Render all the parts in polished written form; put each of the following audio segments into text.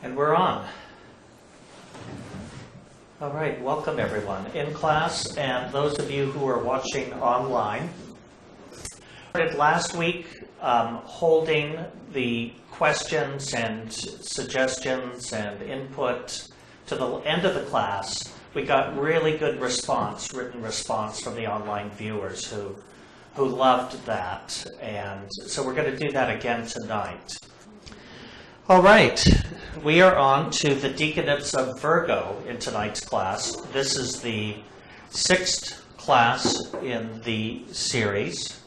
And we're on. All right, welcome everyone in class and those of you who are watching online. Started last week holding the questions and suggestions and input to the end of the class. We got really good response, written response from the online viewers who loved that. And so we're going to do that again tonight. All right, we are on to the Decanates of Virgo in tonight's class. This is the 6th class in the series.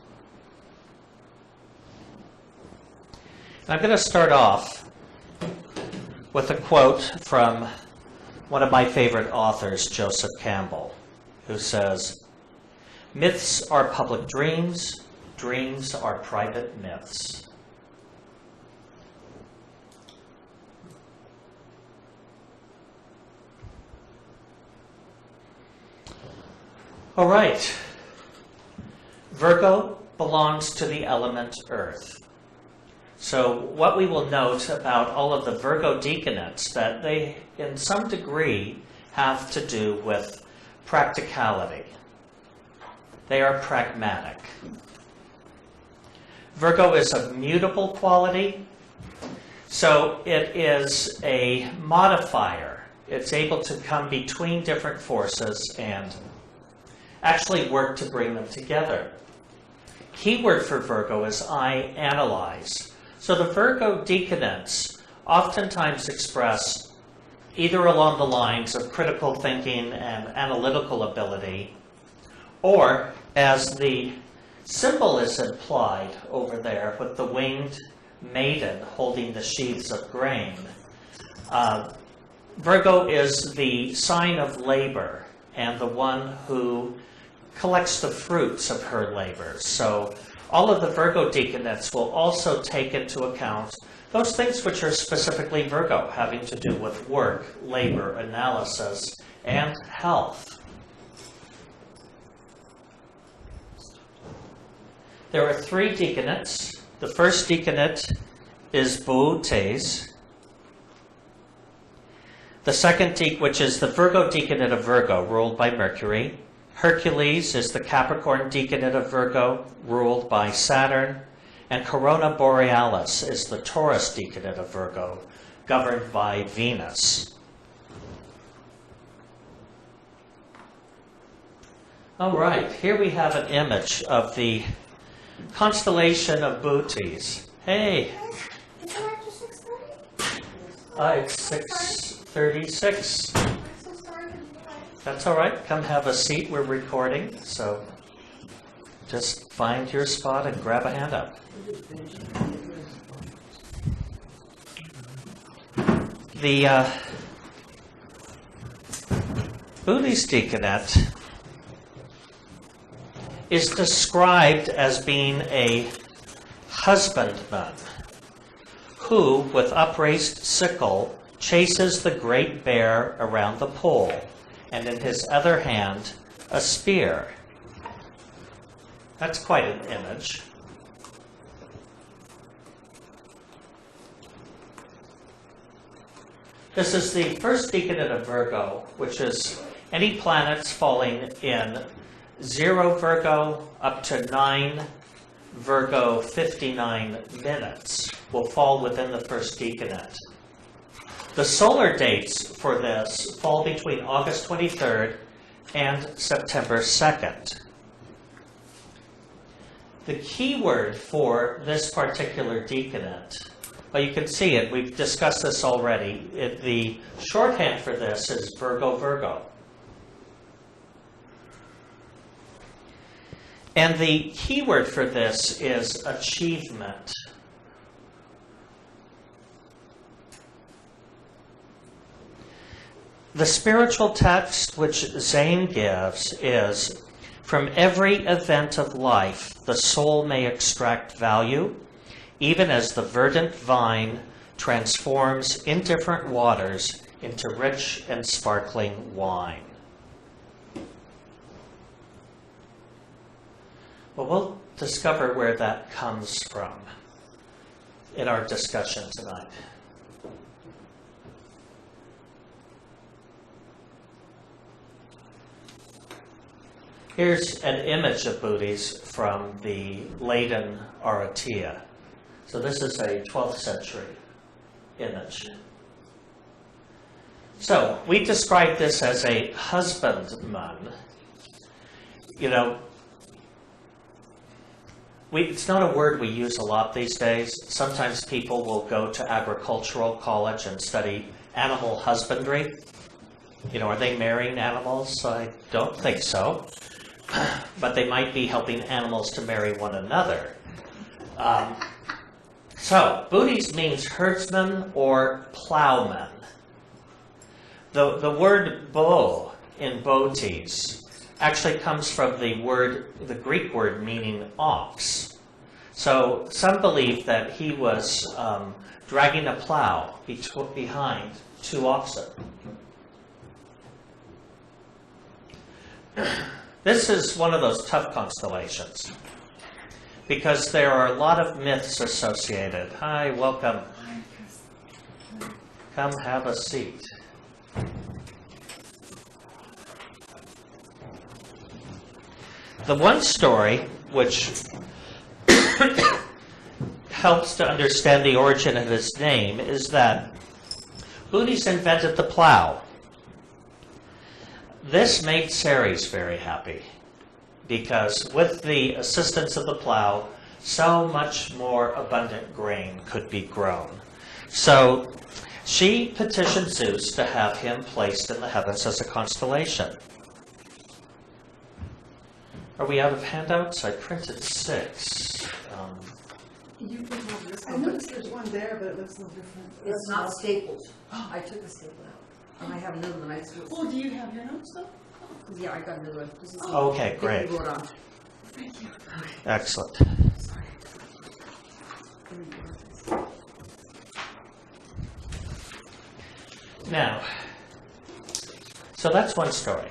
I'm going to start off with a quote from one of my favorite authors, Joseph Campbell, who says, "Myths are public dreams, dreams are private myths." All right, Virgo belongs to the element Earth. So what we will note about all of the Virgo decanates, that they, in some degree, have to do with practicality. They are pragmatic. Virgo is a mutable quality, so it is a modifier. It's able to come between different forces and actually work to bring them together. Keyword for Virgo is I analyze. So the Virgo decanates oftentimes express either along the lines of critical thinking and analytical ability, or as the symbol is implied over there with the winged maiden holding the sheaths of grain. Virgo is the sign of labor and the one who collects the fruits of her labors. So all of the Virgo decanates will also take into account those things which are specifically Virgo, having to do with work, labor, analysis, and health. There are 3 decanates. The first decanate is Boutes. The second which is the Virgo decanate of Virgo, ruled by Mercury. Hercules is the Capricorn decanate of Virgo, ruled by Saturn. And Corona Borealis is the Taurus decanate of Virgo, governed by Venus. All right, here we have an image of the constellation of Boutes. Hey! Is it after 6:30? It's 6:36. That's all right. Come have a seat. We're recording, so just find your spot and grab a hand up. The Boutes decanate is described as being a husbandman who, with upraised sickle, chases the great bear around the pole, and in his other hand, a spear. That's quite an image. This is the first decanate of Virgo, which is any planets falling in 0 Virgo up to 9 Virgo 59 minutes will fall within the first decanate. The solar dates for this fall between August 23rd and September 2nd. The key word for this particular decanate, well, you can see it. We've discussed this already. The shorthand for this is Virgo, Virgo. And the key word for this is achievement. The spiritual text which Zane gives is, "From every event of life, the soul may extract value, even as the verdant vine transforms indifferent waters into rich and sparkling wine." Well, we'll discover where that comes from in our discussion tonight. Here's an image of Bootes from the Lyndon Aratia. So this is a 12th century image. So we describe this as a husbandman. You know, it's not a word we use a lot these days. Sometimes people will go to agricultural college and study animal husbandry. You know, are they marrying animals? I don't think so. But they might be helping animals to marry one another. So, Bootes means herdsman or plowman. The word bo in Bootes actually comes from the Greek word meaning ox. So, some believe that he was dragging a plow behind two oxen. This is one of those tough constellations because there are a lot of myths associated. Hi, welcome. Come have a seat. The one story which helps to understand the origin of his name is that Bootes invented the plow. This made Ceres very happy because with the assistance of the plow, so much more abundant grain could be grown. So she petitioned Zeus to have him placed in the heavens as a constellation. Are we out of handouts? I printed 6. You can have this I one. noticed there's one there, but it looks a little different. It's not stapled. I took the staple out. And I have another one. I just Oh, do you have your notes though? yeah, I got another one. This is Okay, great. Wrote on. Thank you. Excellent. Sorry. Now, so that's one story.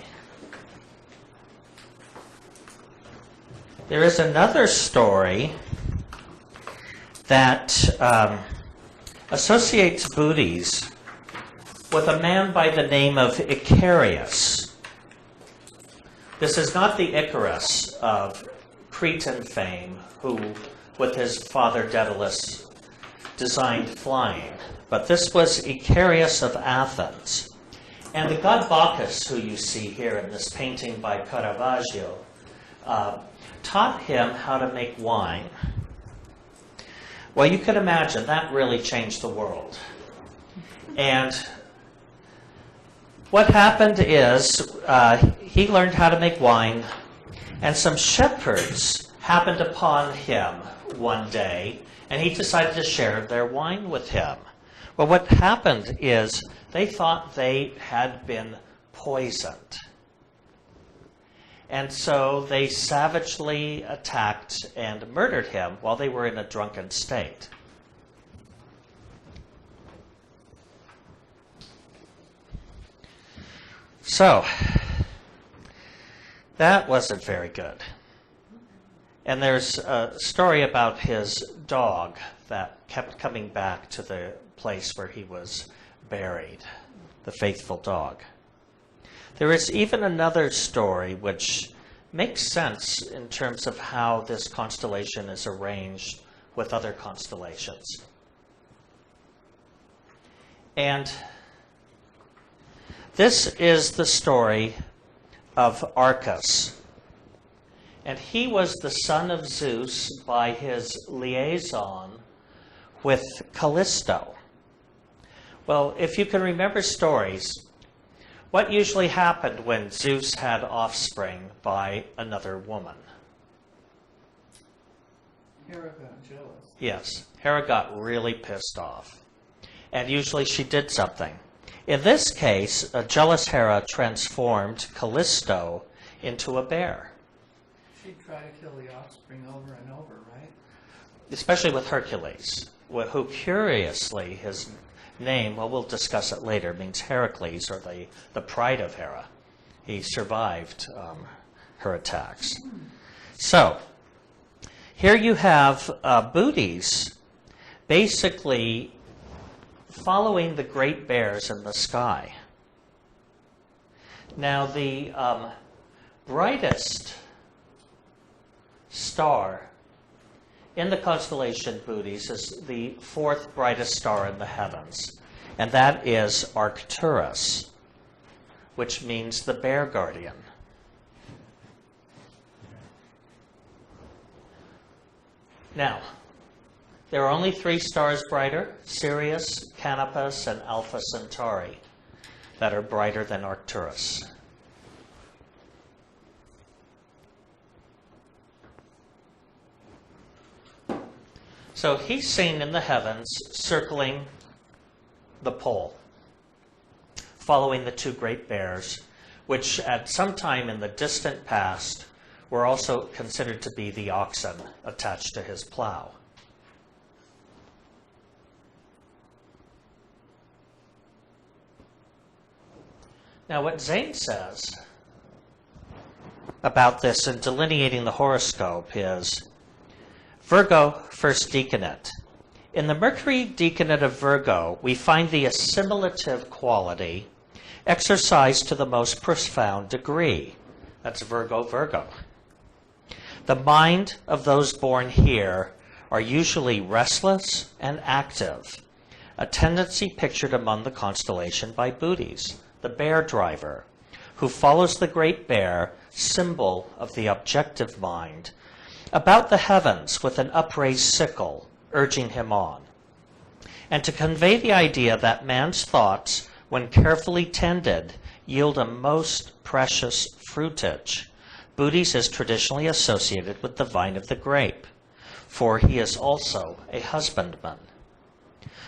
There is another story that associates Bootes with a man by the name of Icarius. This is not the Icarus of Cretan fame, who, with his father Daedalus, designed flying, but this was Icarius of Athens. And the god Bacchus, who you see here in this painting by Caravaggio, taught him how to make wine. Well, you can imagine that really changed the world. And what happened is he learned how to make wine, and some shepherds happened upon him one day, and he decided to share their wine with him. Well, what happened is they thought they had been poisoned. And so they savagely attacked and murdered him while they were in a drunken state. So, that wasn't very good. And there's a story about his dog that kept coming back to the place where he was buried, the faithful dog. There is even another story which makes sense in terms of how this constellation is arranged with other constellations. And this is the story of Arcas. And he was the son of Zeus by his liaison with Callisto. Well, if you can remember stories, what usually happened when Zeus had offspring by another woman? Hera got jealous. Yes, Hera got really pissed off. And usually she did something. In this case, a jealous Hera transformed Callisto into a bear. She'd try to kill the offspring over and over, right? Especially with Hercules, who curiously, his name, well, we'll discuss it later, means Hercules, or the pride of Hera. He survived her attacks. So, here you have Bootes basically following the great bears in the sky. Now, the brightest star in the constellation Bootes is the fourth brightest star in the heavens, and that is Arcturus, which means the bear guardian. Now, there are only 3 stars brighter, Sirius, Canopus, and Alpha Centauri, that are brighter than Arcturus. So he's seen in the heavens circling the pole, following the 2 great bears, which at some time in the distant past were also considered to be the oxen attached to his plow. Now, what Zane says about this in delineating the horoscope is Virgo, first decanate. In the Mercury decanate of Virgo, we find the assimilative quality exercised to the most profound degree. That's Virgo, Virgo. The mind of those born here are usually restless and active, a tendency pictured among the constellation by Bootes, the bear driver, who follows the great bear, symbol of the objective mind, about the heavens with an upraised sickle, urging him on. And to convey the idea that man's thoughts, when carefully tended, yield a most precious fruitage, Bootes is traditionally associated with the vine of the grape, for he is also a husbandman.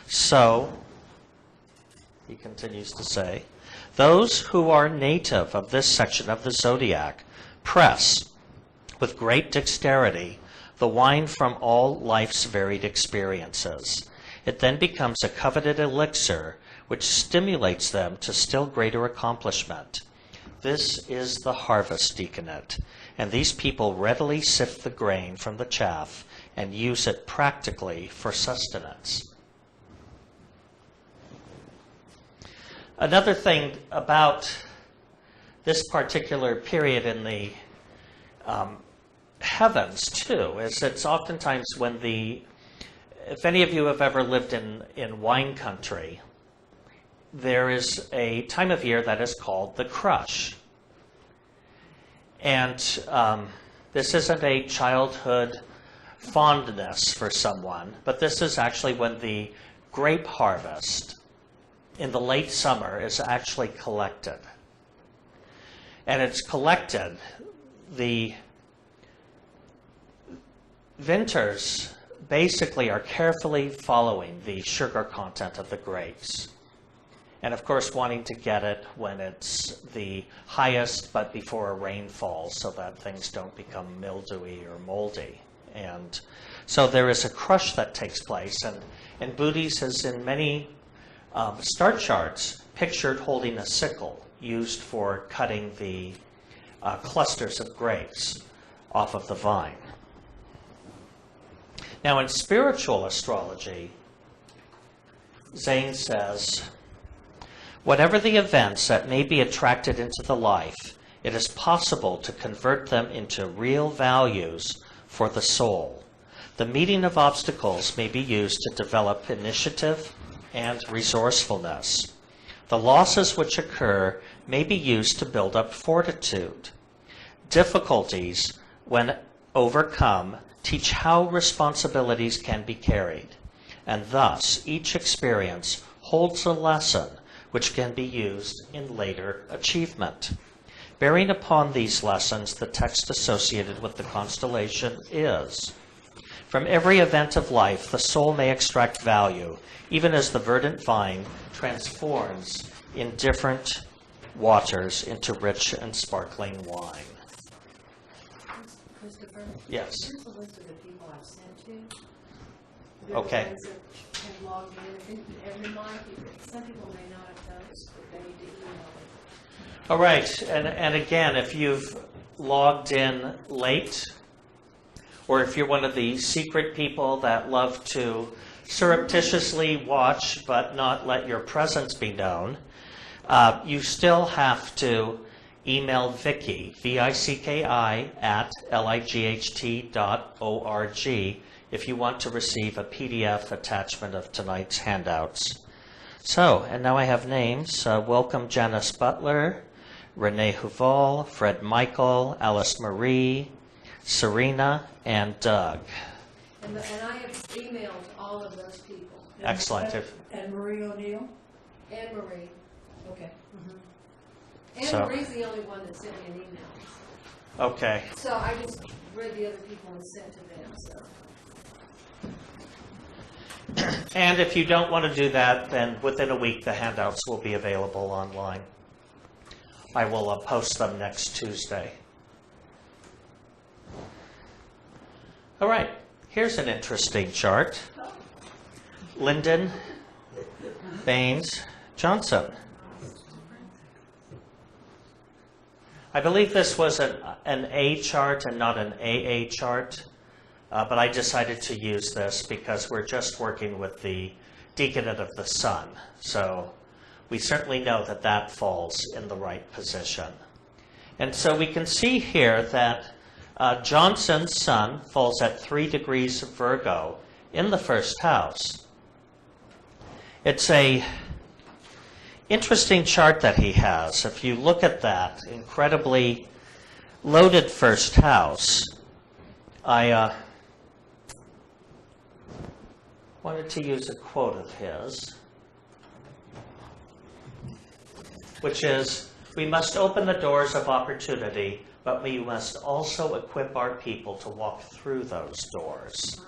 So, he continues to say, those who are native of this section of the zodiac press, with great dexterity, the wine from all life's varied experiences. It then becomes a coveted elixir which stimulates them to still greater accomplishment. This is the harvest decanate, and these people readily sift the grain from the chaff and use it practically for sustenance. Another thing about this particular period in the heavens, too, is it's oftentimes when if any of you have ever lived in wine country, there is a time of year that is called the crush. And this isn't a childhood fondness for someone, but this is actually when the grape harvest in the late summer is actually collected. And it's collected, the vintners basically are carefully following the sugar content of the grapes. And of course wanting to get it when it's the highest but before a rainfall so that things don't become mildewy or moldy. And so there is a crush that takes place. And Bootes has in many star charts pictured holding a sickle used for cutting the clusters of grapes off of the vine. Now in spiritual astrology, Zane says, whatever the events that may be attracted into the life, it is possible to convert them into real values for the soul. The meeting of obstacles may be used to develop initiative and resourcefulness. The losses which occur may be used to build up fortitude. Difficulties, when overcome, teach how responsibilities can be carried, and thus each experience holds a lesson which can be used in later achievement. Bearing upon these lessons, the text associated with the constellation is, from every event of life, the soul may extract value, even as the verdant vine transforms in different waters into rich and sparkling wine. Christopher? Yes. Here's a list of the people I've sent to. The Okay. ones that have logged in. And remind you that some people may not have done this, but they need to email it. All right. And again, if you've logged in late, or if you're one of the secret people that love to surreptitiously watch but not let your presence be known, you still have to email Vicky, V-I-C-K-I, at light.org if you want to receive a PDF attachment of tonight's handouts. So, and now I have names. Welcome Janice Butler, Renee Huval, Fred Michael, Alice Marie, Serena, and Doug. And I have emailed all of those people. Excellent. And Marie O'Neill? Anne Marie. Okay. Anne So- Marie's the only one that sent me an email. Okay. So I just read the other people and sent to them, so. And if you don't want to do that, then within a week the handouts will be available online. I will post them next Tuesday. All right, here's an interesting chart. Lyndon Baines Johnson. I believe this was an A chart and not an AA chart. But I decided to use this because we're just working with the decanate of the sun. So we certainly know that that falls in the right position. And so we can see here that Johnson's sun falls at 3 degrees of Virgo in the first house. It's a interesting chart that he has. If you look at that incredibly loaded first house, I wanted to use a quote of his, which is, "We must open the doors of opportunity, but we must also equip our people to walk through those doors,"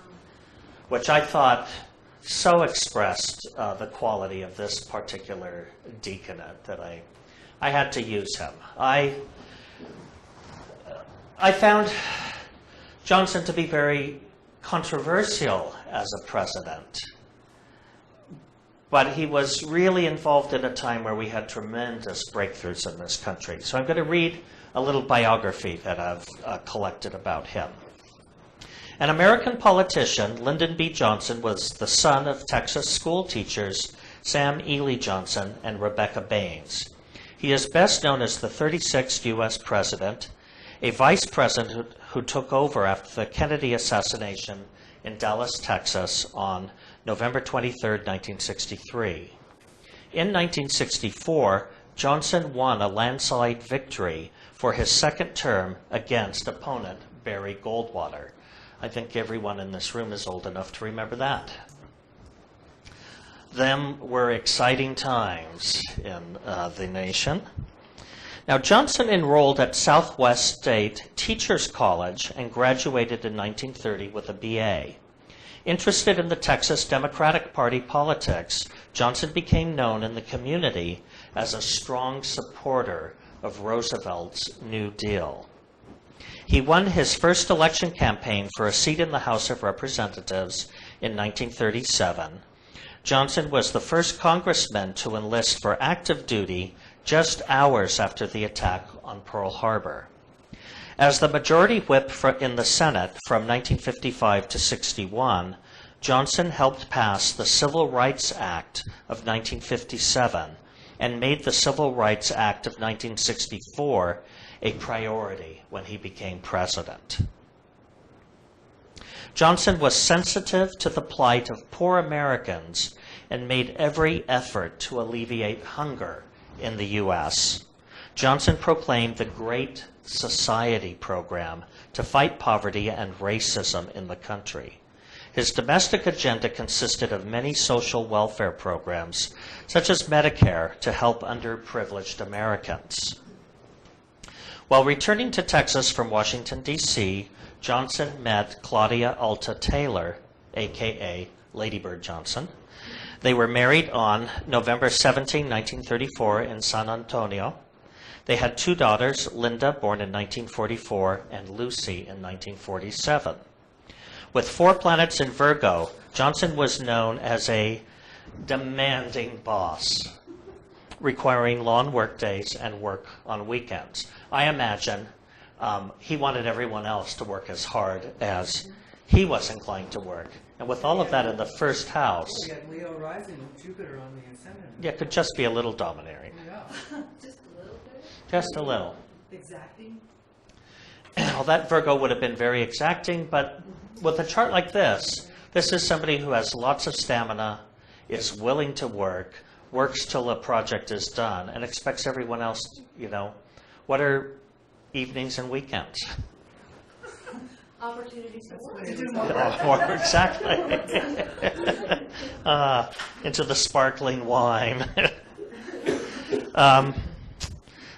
which I thought so expressed the quality of this particular decanate that I had to use him. I found Johnson to be very controversial as a president, but he was really involved in a time where we had tremendous breakthroughs in this country. So I'm going to read a little biography that I've collected about him. An American politician, Lyndon B. Johnson was the son of Texas school teachers Sam Ely Johnson and Rebecca Baines. He is best known as the 36th U.S. president, a vice president who took over after the Kennedy assassination in Dallas, Texas on November 23, 1963. In 1964, Johnson won a landslide victory for his second term against opponent Barry Goldwater. I think everyone in this room is old enough to remember that. Them were exciting times in the nation. Now, Johnson enrolled at Southwest State Teachers College and graduated in 1930 with a BA. Interested in the Texas Democratic Party politics, Johnson became known in the community as a strong supporter of Roosevelt's New Deal. He won his first election campaign for a seat in the House of Representatives in 1937. Johnson was the first congressman to enlist for active duty just hours after the attack on Pearl Harbor. As the majority whip in the Senate from 1955 to 61, Johnson helped pass the Civil Rights Act of 1957 and made the Civil Rights Act of 1964 a priority when he became president. Johnson was sensitive to the plight of poor Americans and made every effort to alleviate hunger in the U.S. Johnson proclaimed the Great Society program to fight poverty and racism in the country. His domestic agenda consisted of many social welfare programs, such as Medicare, to help underprivileged Americans. While returning to Texas from Washington, D.C., Johnson met Claudia Alta Taylor, a.k.a. Lady Bird Johnson. They were married on November 17, 1934 in San Antonio. They had 2 daughters, Linda, born in 1944, and Lucy in 1947. With 4 planets in Virgo, Johnson was known as a demanding boss, requiring long work days and work on weekends. I imagine he wanted everyone else to work as hard as he was inclined to work. And with all of that in the first house, We had Leo rising with Jupiter on the ascendant. it could just be a little domineering. Yeah. Just a little bit. Just a little. Exacting. Well, that Virgo would have been very exacting, but with a chart like this, this is somebody who has lots of stamina, is willing to work, works till a project is done, and expects everyone else, what are evenings and weekends? Opportunities to work. To do more. Exactly. Into the sparkling wine.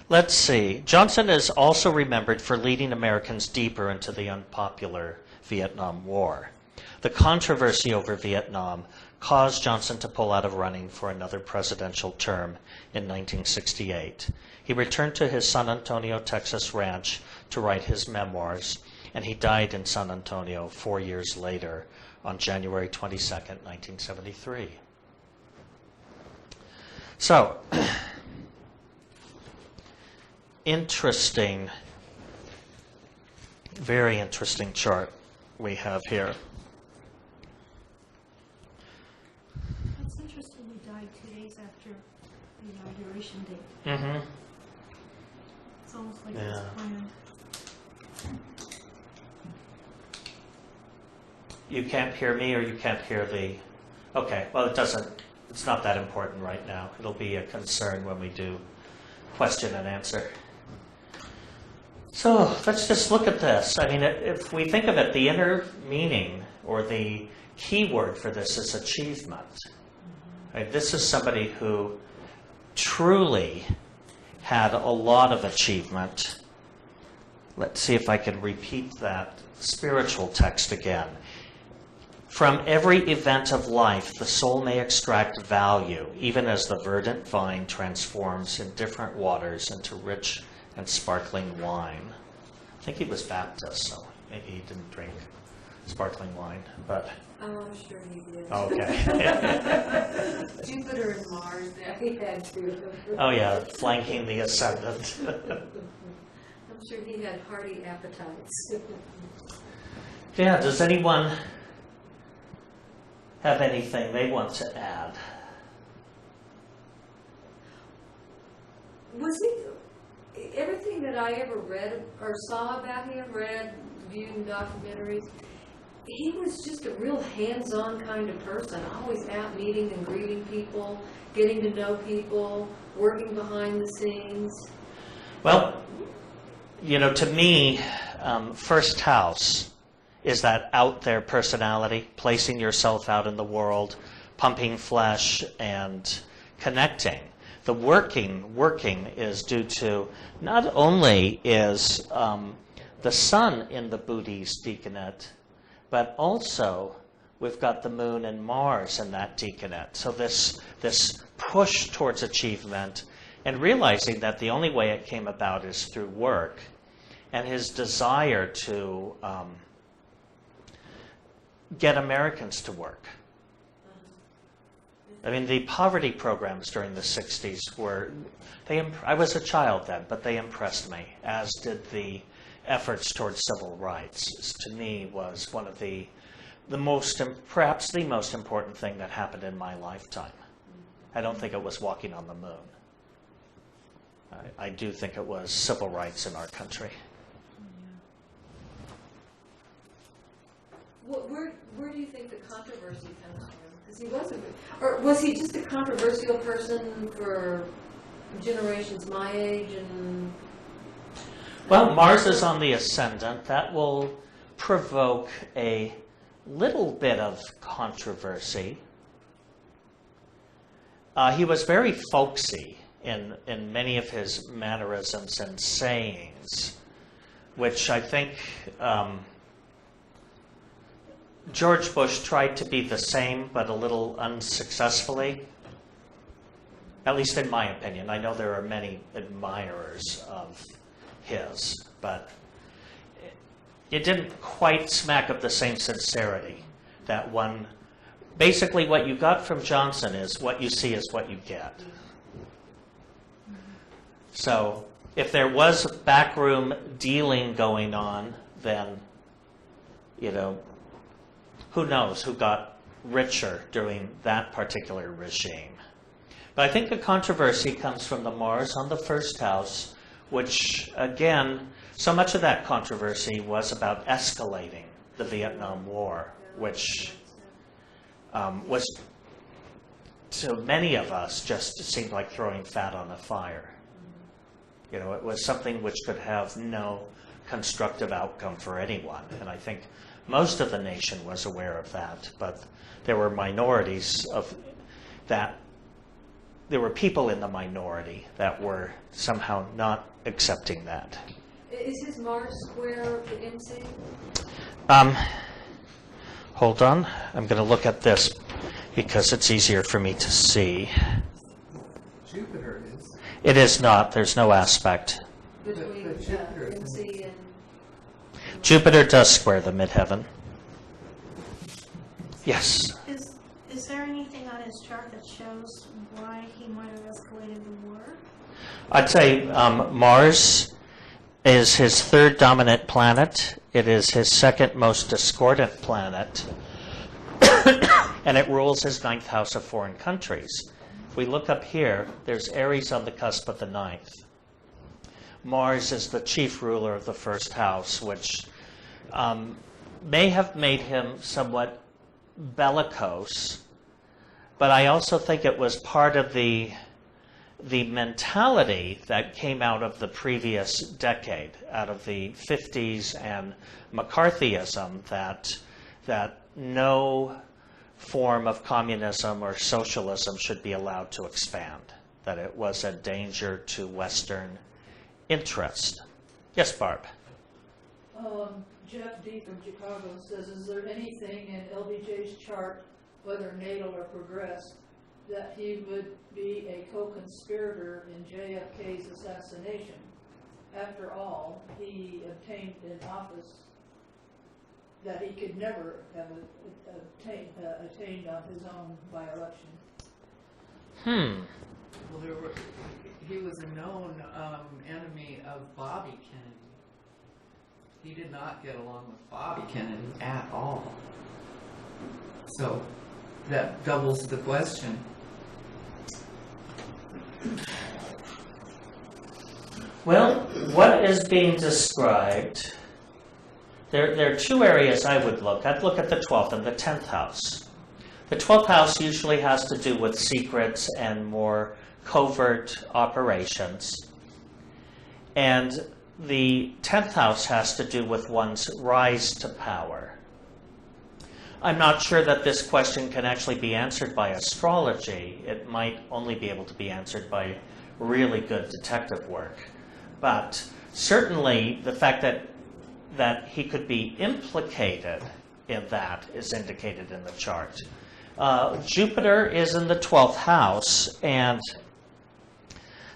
Let's see. Johnson is also remembered for leading Americans deeper into the unpopular Vietnam War. The controversy over Vietnam caused Johnson to pull out of running for another presidential term in 1968. He returned to his San Antonio, Texas ranch to write his memoirs, and he died in San Antonio 4 years later on January 22nd, 1973. So, interesting, very interesting chart we have here. It's interesting he died 2 days after the inauguration date. Mm-hmm. It's almost like it was planned. You can't hear me or you can't hear the... Okay, well, it's not that important right now. It'll be a concern when we do question and answer. So let's just look at this. I mean, if we think of it, the inner meaning or the key word for this is achievement. Right? This is somebody who truly had a lot of achievement. Let's see if I can repeat that spiritual text again. From every event of life, the soul may extract value, even as the verdant vine transforms in different waters into rich and sparkling wine. I think he was Baptist, so maybe he didn't drink sparkling wine, but... Oh, I'm sure he did. Okay. Jupiter and Mars, he had to. Oh yeah, flanking the ascendant. I'm sure he had hearty appetites. Yeah, does anyone have anything they want to add? Was he, everything that I ever read or saw about him, viewed in documentaries, he was just a real hands-on kind of person, always out meeting and greeting people, getting to know people, working behind the scenes. Well, to me, first house is that out there personality, placing yourself out in the world, pumping flesh and connecting. The working is due to not only is the sun in the Buddhist decanate, but also we've got the moon and Mars in that decanate. So this push towards achievement and realizing that the only way it came about is through work, and his desire to get Americans to work. I mean, the poverty programs during the 60s were, I was a child then, but they impressed me, as did the efforts towards civil rights. To me, was one of perhaps the most important thing that happened in my lifetime. I don't think it was walking on the moon. I do think it was civil rights in our country. Where do you think the controversy comes from? Because he wasn't, or was he just a controversial person for generations my age? And well, Mars is on the ascendant. That will provoke a little bit of controversy. He was very folksy in many of his mannerisms and sayings, which I think George Bush tried to be the same, but a little unsuccessfully, at least in my opinion. I know there are many admirers of his, but it didn't quite smack of the same sincerity that one. Basically, what you got from Johnson is what you see is what you get. So if there was backroom dealing going on, then, who knows who got richer during that particular regime. But I think the controversy comes from the Mars on the first house, which, again, so much of that controversy was about escalating the Vietnam War, which was, to many of us, just seemed like throwing fat on a fire. You know, it was something which could have no constructive outcome for anyone, and I think most of the nation was aware of that, but there were minorities of that. There were people in the minority that were somehow not accepting that. Is his Mars square the MC? Hold on. I'm going to look at this because it's easier for me to see. Jupiter is. It is not. There's no aspect. Between But Jupiter is MC and... Jupiter does square the midheaven. Yes. Is there anything on his chart that shows why he might have escalated the war? I'd say Mars is his third dominant planet. It is his second most discordant planet. And it rules his ninth house of foreign countries. If we look up here, there's Aries on the cusp of the ninth. Mars is the chief ruler of the first house, which may have made him somewhat bellicose, but I also think it was part of the mentality that came out of the previous decade, out of the 50s and McCarthyism, that no form of communism or socialism should be allowed to expand, that it was a danger to Western interest. Yes, Barb? Jeff D. from Chicago says, is there anything in LBJ's chart, whether natal or progressed, that he would be a co-conspirator in JFK's assassination? After all, he obtained an office that he could never have attained on his own by election. Well, he was a known enemy of Bobby Kennedy. He did not get along with Bobby Kennedy at all. So that doubles the question. Well, what is being described, there are two areas I would look. I'd look at the 12th and the 10th house. The 12th house usually has to do with secrets and more covert operations. And the 10th house has to do with one's rise to power. I'm not sure that this question can actually be answered by astrology. It might only be able to be answered by really good detective work. But certainly the fact that he could be implicated in that is indicated in the chart. Jupiter is in the 12th house, and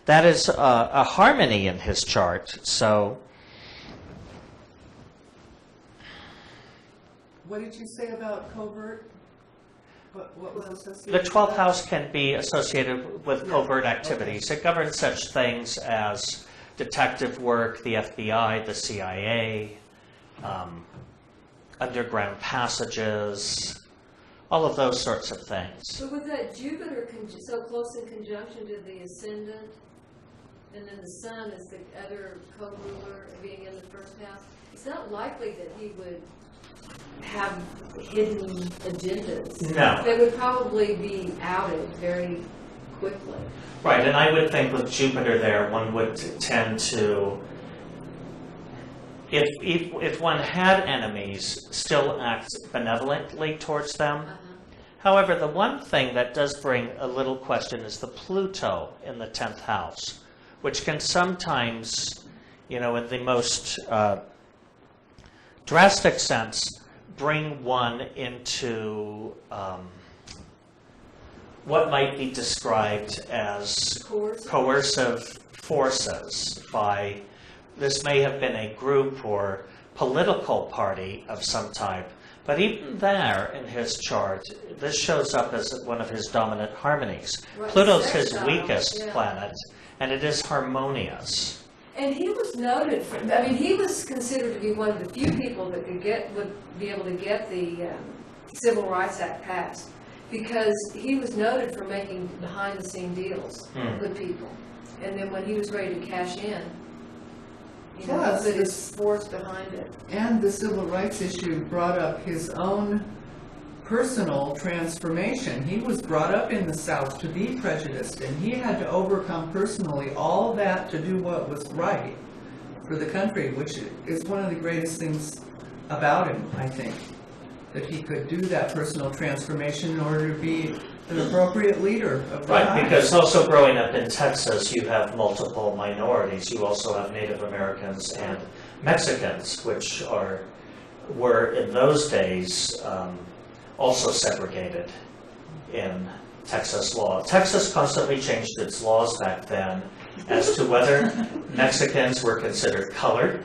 that is a harmony in his chart. So, What did you say about covert? What was associated the with 12th that? house can be associated with covert activities. It governs such things as detective work, the FBI, the CIA, underground passages, all of those sorts of things. So with that Jupiter so close in conjunction to the ascendant, and then the sun is the other co-ruler being in the first house, it's not likely that he would have hidden agendas. No. They would probably be outed very quickly. Right, and I would think with Jupiter there, one would tend to, if one had enemies, still act benevolently towards them. However, the one thing that does bring a little question is the Pluto in the 10th house, which can sometimes, in the most drastic sense, bring one into what might be described as coercive forces by, this may have been a group or political party of some type, but even there in his chart, this shows up as one of his dominant harmonies. Right. Pluto's his Sextile, weakest yeah. planet, and it is harmonious. And he was noted for, he was considered to be one of the few people that would be able to get the Civil Rights Act passed, because he was noted for making behind-the-scene deals with people. And then when he was ready to cash in, you know, Plus, put his this- force behind it. And the civil rights issue brought up his own personal transformation. He was brought up in the South to be prejudiced, and he had to overcome personally all that to do what was right for the country, which is one of the greatest things about him, I think, that he could do that personal transformation in order to be an appropriate leader of the Right, time. because also growing up in Texas, you have multiple minorities. You also have Native Americans and Mexicans, which were in those days also segregated in Texas law. Texas constantly changed its laws back then as to whether Mexicans were considered colored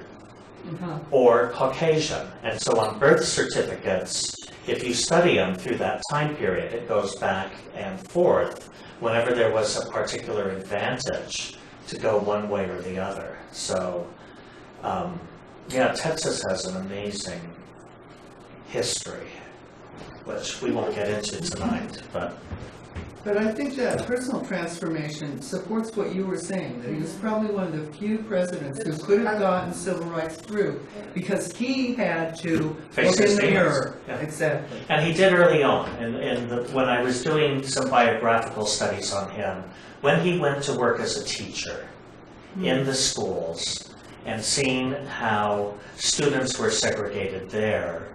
or Caucasian. And so on birth certificates, if you study them through that time period, it goes back and forth whenever there was a particular advantage to go one way or the other. So, yeah, Texas has an amazing history, which we won't get into tonight, but But I think that personal transformation supports what you were saying, that he was probably one of the few presidents who could have gotten civil rights through, because he had to Face look in his the demons. mirror. Yeah. Exactly. and he did early on. When I was doing some biographical studies on him, when he went to work as a teacher in the schools and seeing how students were segregated there,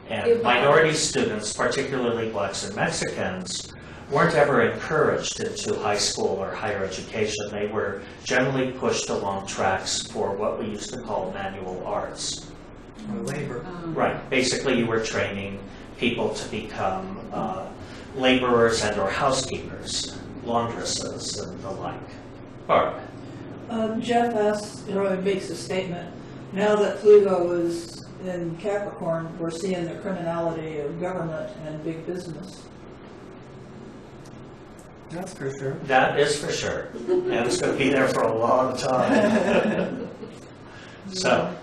and minority students, particularly blacks and Mexicans, weren't ever encouraged into high school or higher education. They were generally pushed along tracks for what we used to call manual arts. Or labor. Right. Basically, you were training people to become laborers and or housekeepers, laundresses, and the like. Barb. Jeff asks, makes a statement, now that Pluto is in Capricorn, we're seeing the criminality of government and big business. That's for sure. That is for sure. And it's going to be there for a long time. So,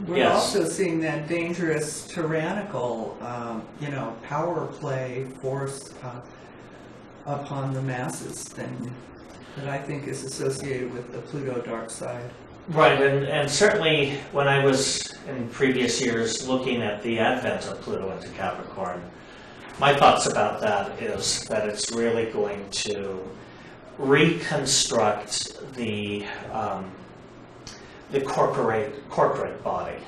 We're yes. also seeing that dangerous, tyrannical, power play force upon the masses thing that I think is associated with the Pluto dark side. Right, and certainly when I was in previous years looking at the advent of Pluto into Capricorn, my thoughts about that is that it's really going to reconstruct the corporate body,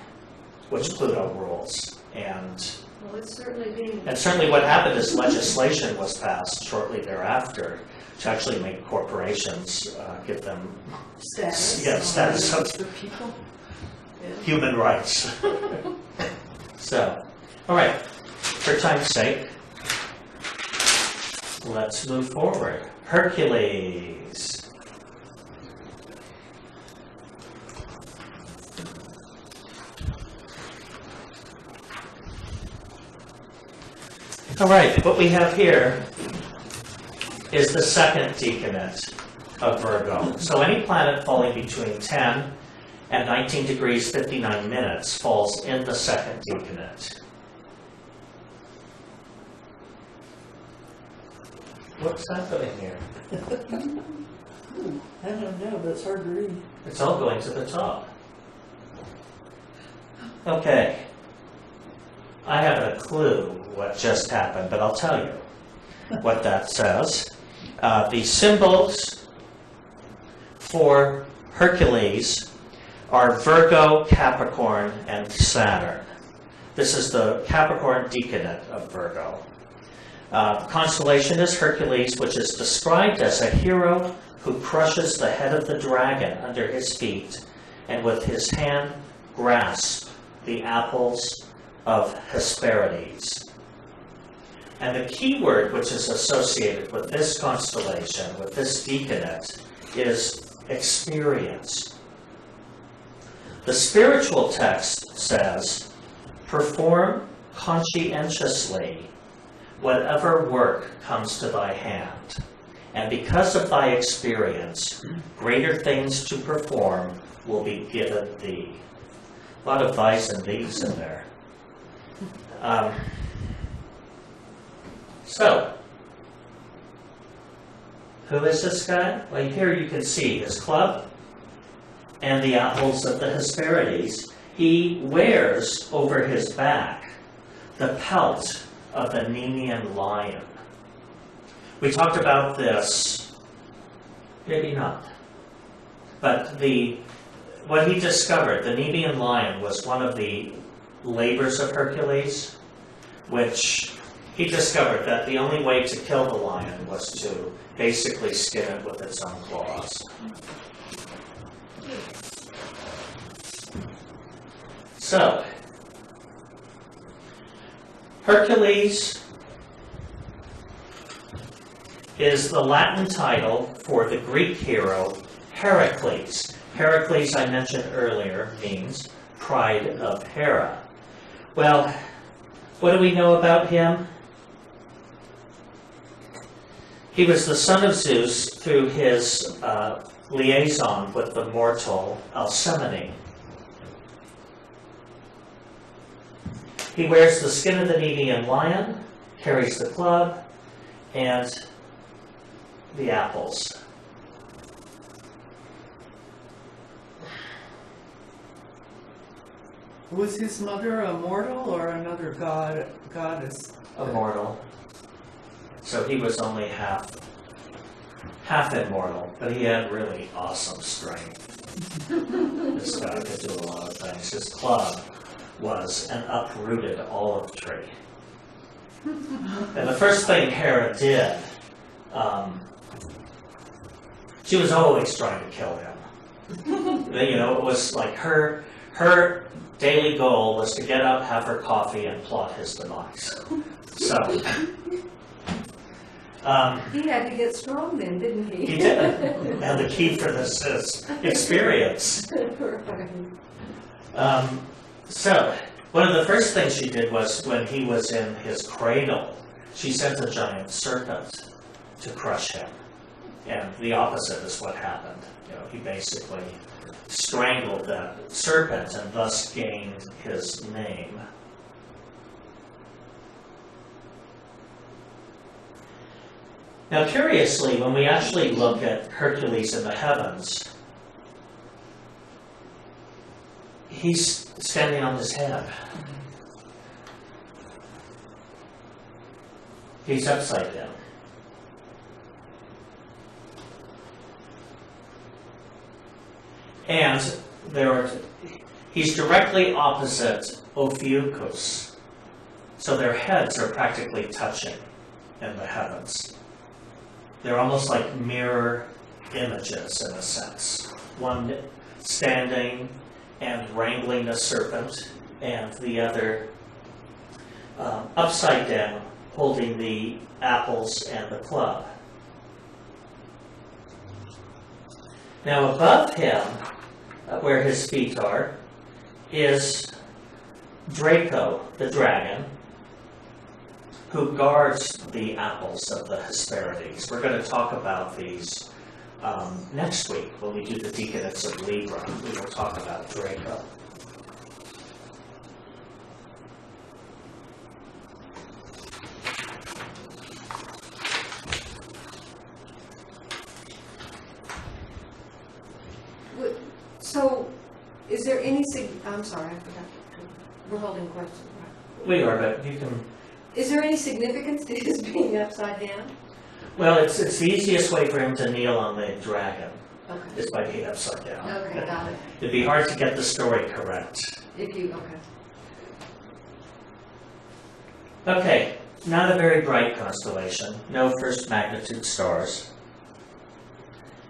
which Pluto rules. Well, it's certainly being. And certainly what happened is legislation was passed shortly thereafter to actually make corporations give them status of For people. human rights. So, all right, for time's sake, let's move forward. Hercules. All right, what we have here is the second decanate of Virgo. So any planet falling between 10 and 19 degrees 59 minutes falls in the second decanate. What's happening here? I don't know, but it's hard to read. It's all going to the top. Okay. I haven't a clue what just happened, but I'll tell you what that says. The symbols for Hercules are Virgo, Capricorn, and Saturn. This is the Capricorn decanate of Virgo. The constellation is Hercules, which is described as a hero who crushes the head of the dragon under his feet and with his hand grasps the apples of Hesperides. And the key word which is associated with this constellation, with this decanate, is experience. The spiritual text says, perform conscientiously whatever work comes to thy hand, and because of thy experience, greater things to perform will be given thee. A lot of thys and these in there. So, who is this guy? Well, here you can see his club, and the apples of the Hesperides, he wears over his back the pelt of the Nemean lion. We talked about this, maybe not, but what he discovered, the Nemean lion was one of the labors of Hercules, which he discovered that the only way to kill the lion was to basically skin it with its own claws. So, Hercules is the Latin title for the Greek hero Heracles. Heracles, I mentioned earlier, means pride of Hera. Well, what do we know about him? He was the son of Zeus through his liaison with the mortal Alcmene. He wears the skin of the Nemean lion, carries the club, and the apples. Was his mother a mortal or another goddess? Immortal. So he was only half immortal, but he had really awesome strength. This guy could do a lot of things. His club was an uprooted olive tree. And the first thing Hera did, she was always trying to kill him. You know, it was like her daily goal was to get up, have her coffee, and plot his demise. So, He had to get strong then, didn't he? he did. And the key for this is experience. Right. So, one of the first things she did was when he was in his cradle, she sent a giant serpent to crush him. And the opposite is what happened. You know, he basically strangled that serpent and thus gained his name. Now, curiously, when we actually look at Hercules in the heavens, he's standing on his head. He's upside down. And he's directly opposite Ophiuchus. So their heads are practically touching in the heavens. They're almost like mirror images in a sense. One standing and wrangling a serpent, and the other upside down, holding the apples and the club. Now above him, where his feet are, is Draco, the dragon, who guards the apples of the Hesperides. We're going to talk about these next week when we do the Decanates of Libra. We will talk about Draco. So, is there any I'm sorry, I forgot. We're holding questions, right? We are, but you can... Is there any significance to his being upside down? Well, it's the easiest way for him to kneel on the dragon, Okay. is by being upside down. Okay, got it. It'd be hard to get the story correct. Okay. Okay, not a very bright constellation, no first magnitude stars.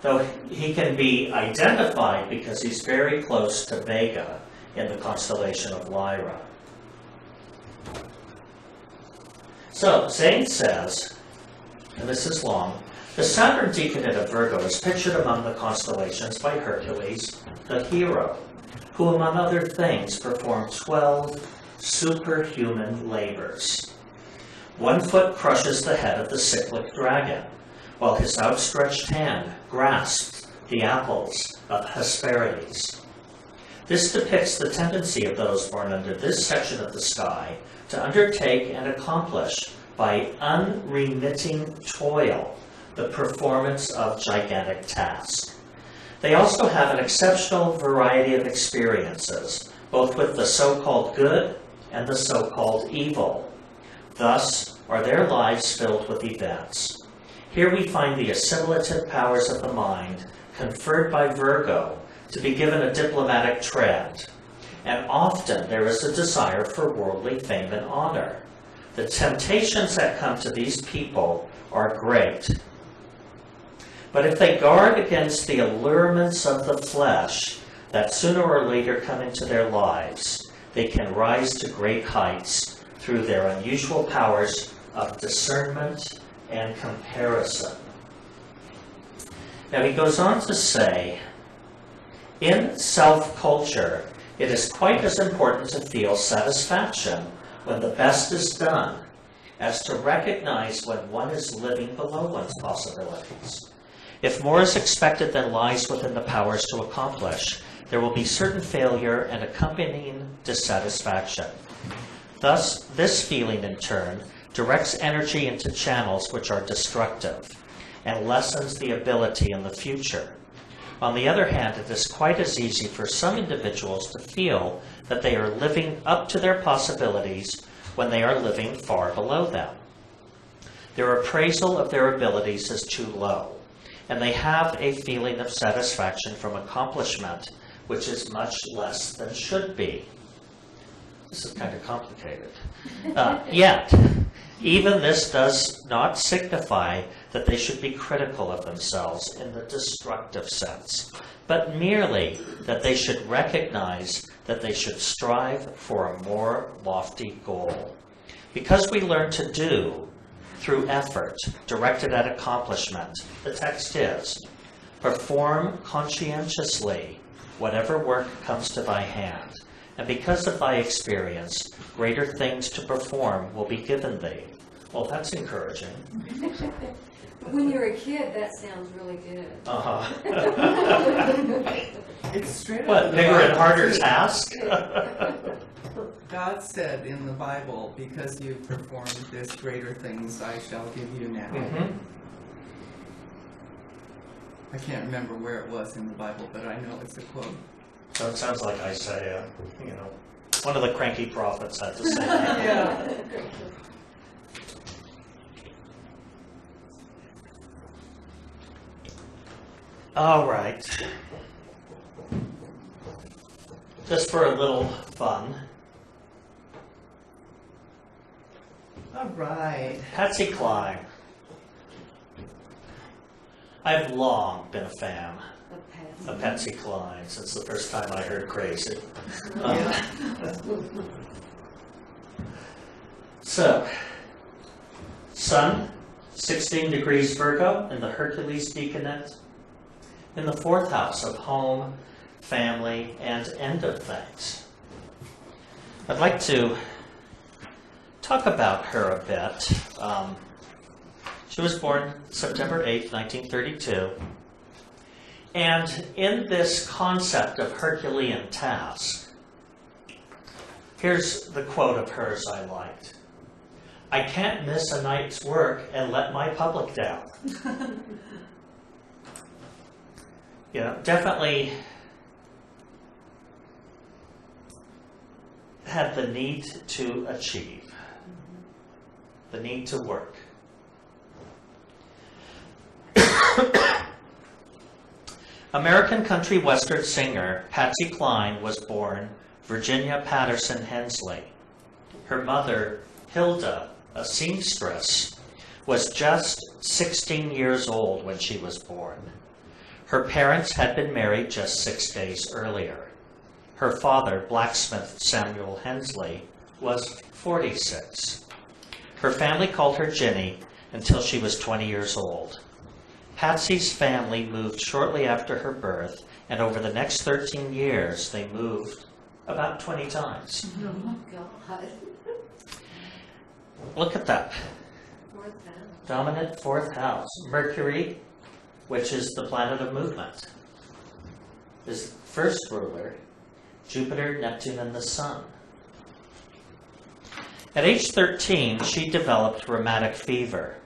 Though he can be identified because he's very close to Vega in the constellation of Lyra. So, Zane says, and this is long, the Saturn Decanate of Virgo is pictured among the constellations by Hercules, the hero, who among other things performed 12 superhuman labors. One foot crushes the head of the cyclic dragon, while his outstretched hand grasps the apples of Hesperides. This depicts the tendency of those born under this section of the sky to undertake and accomplish by unremitting toil the performance of gigantic tasks. They also have an exceptional variety of experiences, both with the so-called good and the so-called evil. Thus are their lives filled with events. Here we find the assimilative powers of the mind conferred by Virgo to be given a diplomatic tread. And often there is a desire for worldly fame and honor. The temptations that come to these people are great. But if they guard against the allurements of the flesh that sooner or later come into their lives, they can rise to great heights through their unusual powers of discernment and comparison. Now he goes on to say, in self-culture, it is quite as important to feel satisfaction when the best is done as to recognize when one is living below one's possibilities. If more is expected than lies within the powers to accomplish, there will be certain failure and accompanying dissatisfaction. Thus, this feeling in turn directs energy into channels which are destructive and lessens the ability in the future. On the other hand, it is quite as easy for some individuals to feel that they are living up to their possibilities when they are living far below them. Their appraisal of their abilities is too low, and they have a feeling of satisfaction from accomplishment which is much less than should be. This is kind of complicated. Yet, even this does not signify that they should be critical of themselves in the destructive sense, but merely that they should recognize that they should strive for a more lofty goal. Because we learn to do through effort directed at accomplishment, the text is, perform conscientiously whatever work comes to thy hand, and because of thy experience, greater things to perform will be given thee. Well, that's encouraging. When you're a kid, that sounds really good. Uh-huh. It's straight up. What, bigger and harder task? God said in the Bible, because you've performed this, greater things I shall give you now. Mm-hmm. I can't remember where it was in the Bible, but I know it's a quote. So it sounds like Isaiah, one of the cranky prophets had to say that. Yeah. All right. Just for a little fun. All right. Patsy Cline. I've long been a fan of Patsy Cline since the first time I heard Crazy. So, Sun, 16 degrees Virgo in the Hercules Decanate, in the 4th house of home, family, and end of things. I'd like to talk about her a bit. She was born September 8, 1932. And in this concept of Herculean task, here's the quote of hers I liked. I can't miss a night's work and let my public down. Definitely had the need to achieve, the need to work. American country western singer Patsy Cline was born Virginia Patterson Hensley. Her mother, Hilda, a seamstress, was just 16 years old when she was born. Her parents had been married just 6 days earlier. Her father, blacksmith Samuel Hensley, was 46. Her family called her Ginny until she was 20 years old. Patsy's family moved shortly after her birth, and over the next 13 years, they moved about 20 times. Oh, God. Look at that. 4th house. Dominant 4th house. Mercury, which is the planet of movement, is first ruler. Jupiter, Neptune, and the Sun. At age 13, she developed rheumatic fever.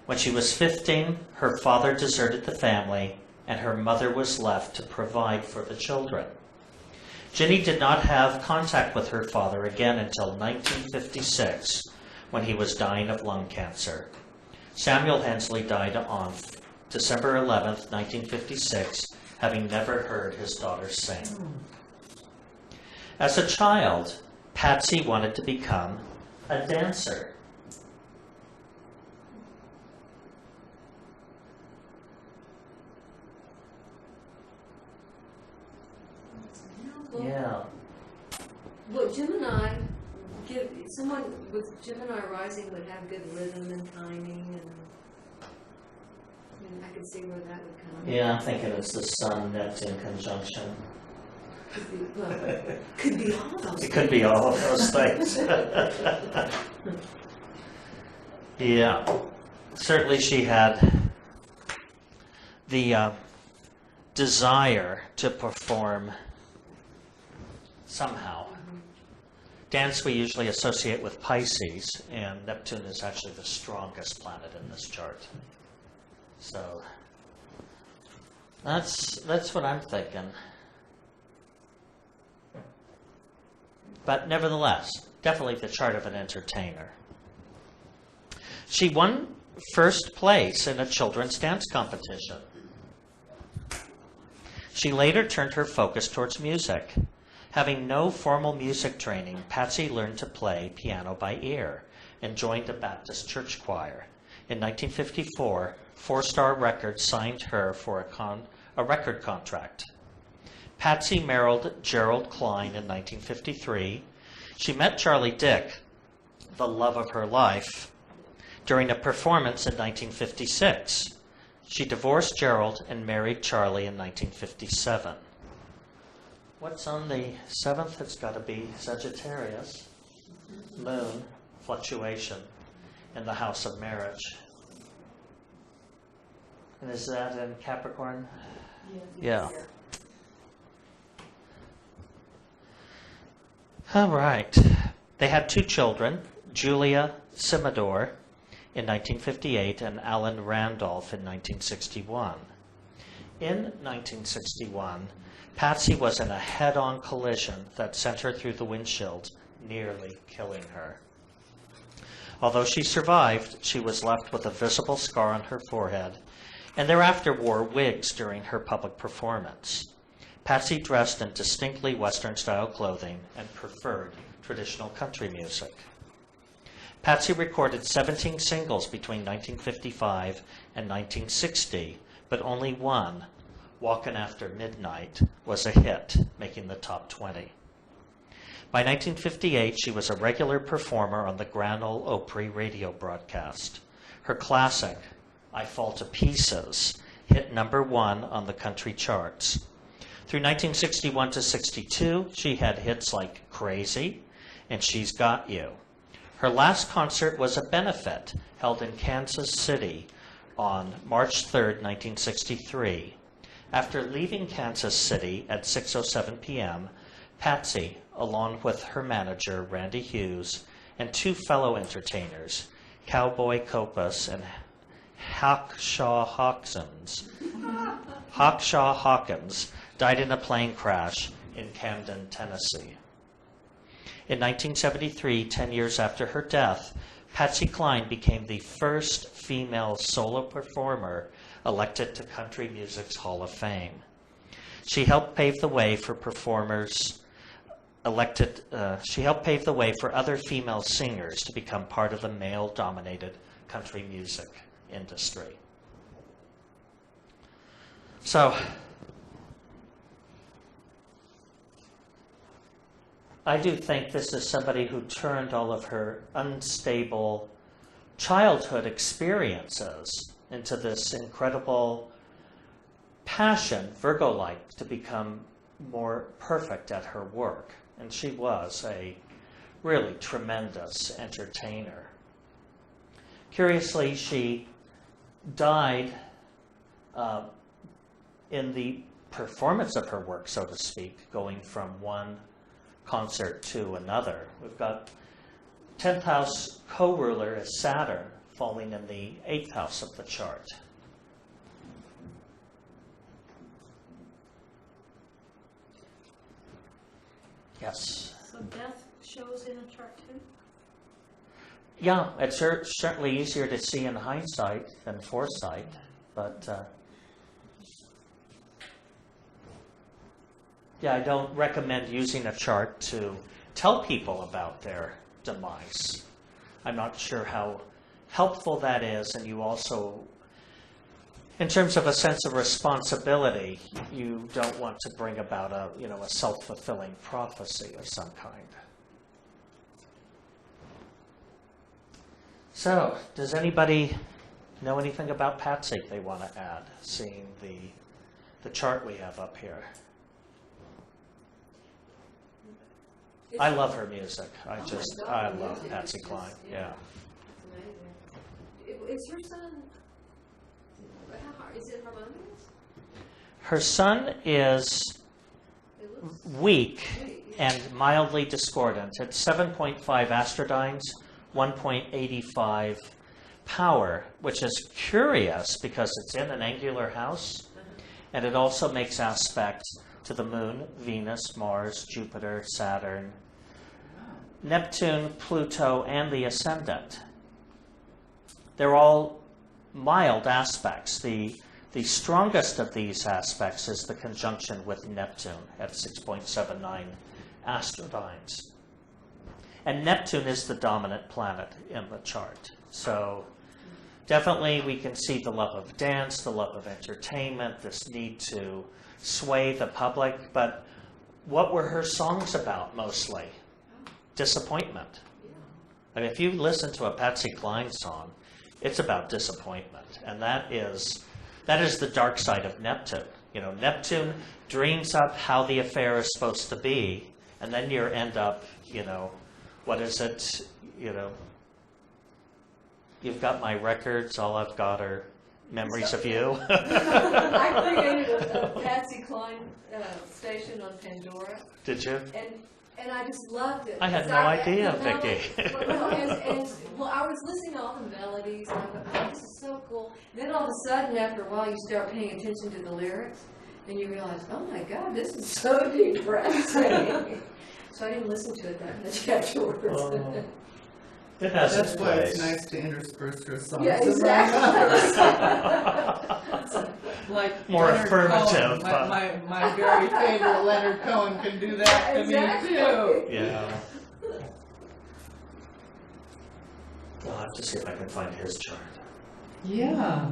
When she was 15, her father deserted the family, and her mother was left to provide for the children. Ginny did not have contact with her father again until 1956, when he was dying of lung cancer. Samuel Hensley died on December 11th, 1956, having never heard his daughter sing. As a child, Patsy wanted to become a dancer. Yeah. Well, someone with Gemini rising would have good rhythm and timing, and I could see where that would come. Yeah, I'm thinking it's the Sun-Neptune conjunction. Could be all those. It could be all of those things. Yeah. Certainly she had the desire to perform somehow. Dance we usually associate with Pisces, and Neptune is actually the strongest planet in this chart. So that's what I'm thinking. But nevertheless, definitely the chart of an entertainer. She won first place in a children's dance competition. She later turned her focus towards music. Having no formal music training, Patsy learned to play piano by ear and joined a Baptist church choir. In 1954, Four Star Records signed her for a record contract. Patsy married Gerald Cline in 1953. She met Charlie Dick, the love of her life, during a performance in 1956. She divorced Gerald and married Charlie in 1957. What's on the 7th? It's got to be Sagittarius. Moon, fluctuation in the house of marriage. And is that in Capricorn? Yeah. All right. They had 2 children, Julia Simidor in 1958 and Alan Randolph in 1961. In 1961, Patsy was in a head-on collision that sent her through the windshield, nearly killing her. Although she survived, she was left with a visible scar on her forehead, and thereafter wore wigs during her public performance. Patsy dressed in distinctly Western-style clothing and preferred traditional country music. Patsy recorded 17 singles between 1955 and 1960, but only one, Walkin' After Midnight, was a hit, making the top 20. By 1958, she was a regular performer on the Grand Ole Opry radio broadcast. Her classic, I Fall to Pieces, hit #1 on the country charts. Through 1961 to 62, she had hits like Crazy and She's Got You. Her last concert was a benefit held in Kansas City on March 3, 1963. After leaving Kansas City at 6:07 p.m., Patsy, along with her manager, Randy Hughes, and 2 fellow entertainers, Cowboy Copas and Hawkshaw Hawkins, died in a plane crash in Camden, Tennessee. In 1973, 10 years after her death, Patsy Cline became the first female solo performer elected to Country Music's Hall of Fame. She helped pave the way for other female singers to become part of the male-dominated country music industry. So, I do think this is somebody who turned all of her unstable childhood experiences into this incredible passion, Virgo-like, to become more perfect at her work. And she was a really tremendous entertainer. Curiously, she died in the performance of her work, so to speak, going from one concert to another. We've got 10th house co-ruler is Saturn, falling in the 8th house of the chart. Yes. So death shows in a chart too? Yeah, it's certainly easier to see in hindsight than foresight, but yeah, I don't recommend using a chart to tell people about their demise. I'm not sure how helpful that is, and you also, in terms of a sense of responsibility, you don't want to bring about a self-fulfilling prophecy of some kind. So, does anybody know anything about Patsy they want to add, seeing the chart we have up here? I love her music. I love Patsy Cline. Yeah. It's amazing. Is her son, is it harmonious? Her son is It looks weak sweet, yeah. and mildly discordant. It's 7.5 astrodynes, 1.85 power, which is curious because it's in an angular house, and it also makes aspects to the Moon, Venus, Mars, Jupiter, Saturn, Neptune, Pluto, and the Ascendant. They're all mild aspects. The strongest of these aspects is the conjunction with Neptune at 6.79 astrodynes. And Neptune is the dominant planet in the chart. So definitely we can see the love of dance, the love of entertainment, this need to sway the public. But what were her songs about mostly? Disappointment. I mean, if you listen to a Patsy Cline song, it's about disappointment. And that is the dark side of Neptune. Neptune dreams up how the affair is supposed to be, and then you end up, what is it? You've got my records, all I've got are memories of you. I created a Patsy Cline station on Pandora. Did you? And I just loved it. I had no idea, Vicki. Well, I was listening to all the melodies, and I thought, oh, this is so cool. Then all of a sudden, after a while, you start paying attention to the lyrics, and you realize, oh my God, this is so depressing. So I didn't listen to it that much afterwards. Oh. It has That's its why place. it's nice to intersperse your songs. Yeah, exactly. Like More Leonard affirmative, Cohen. My very favorite Leonard Cohen can do that to Exactly. me too. Yeah. I'll have to see if I can find his chart. Yeah.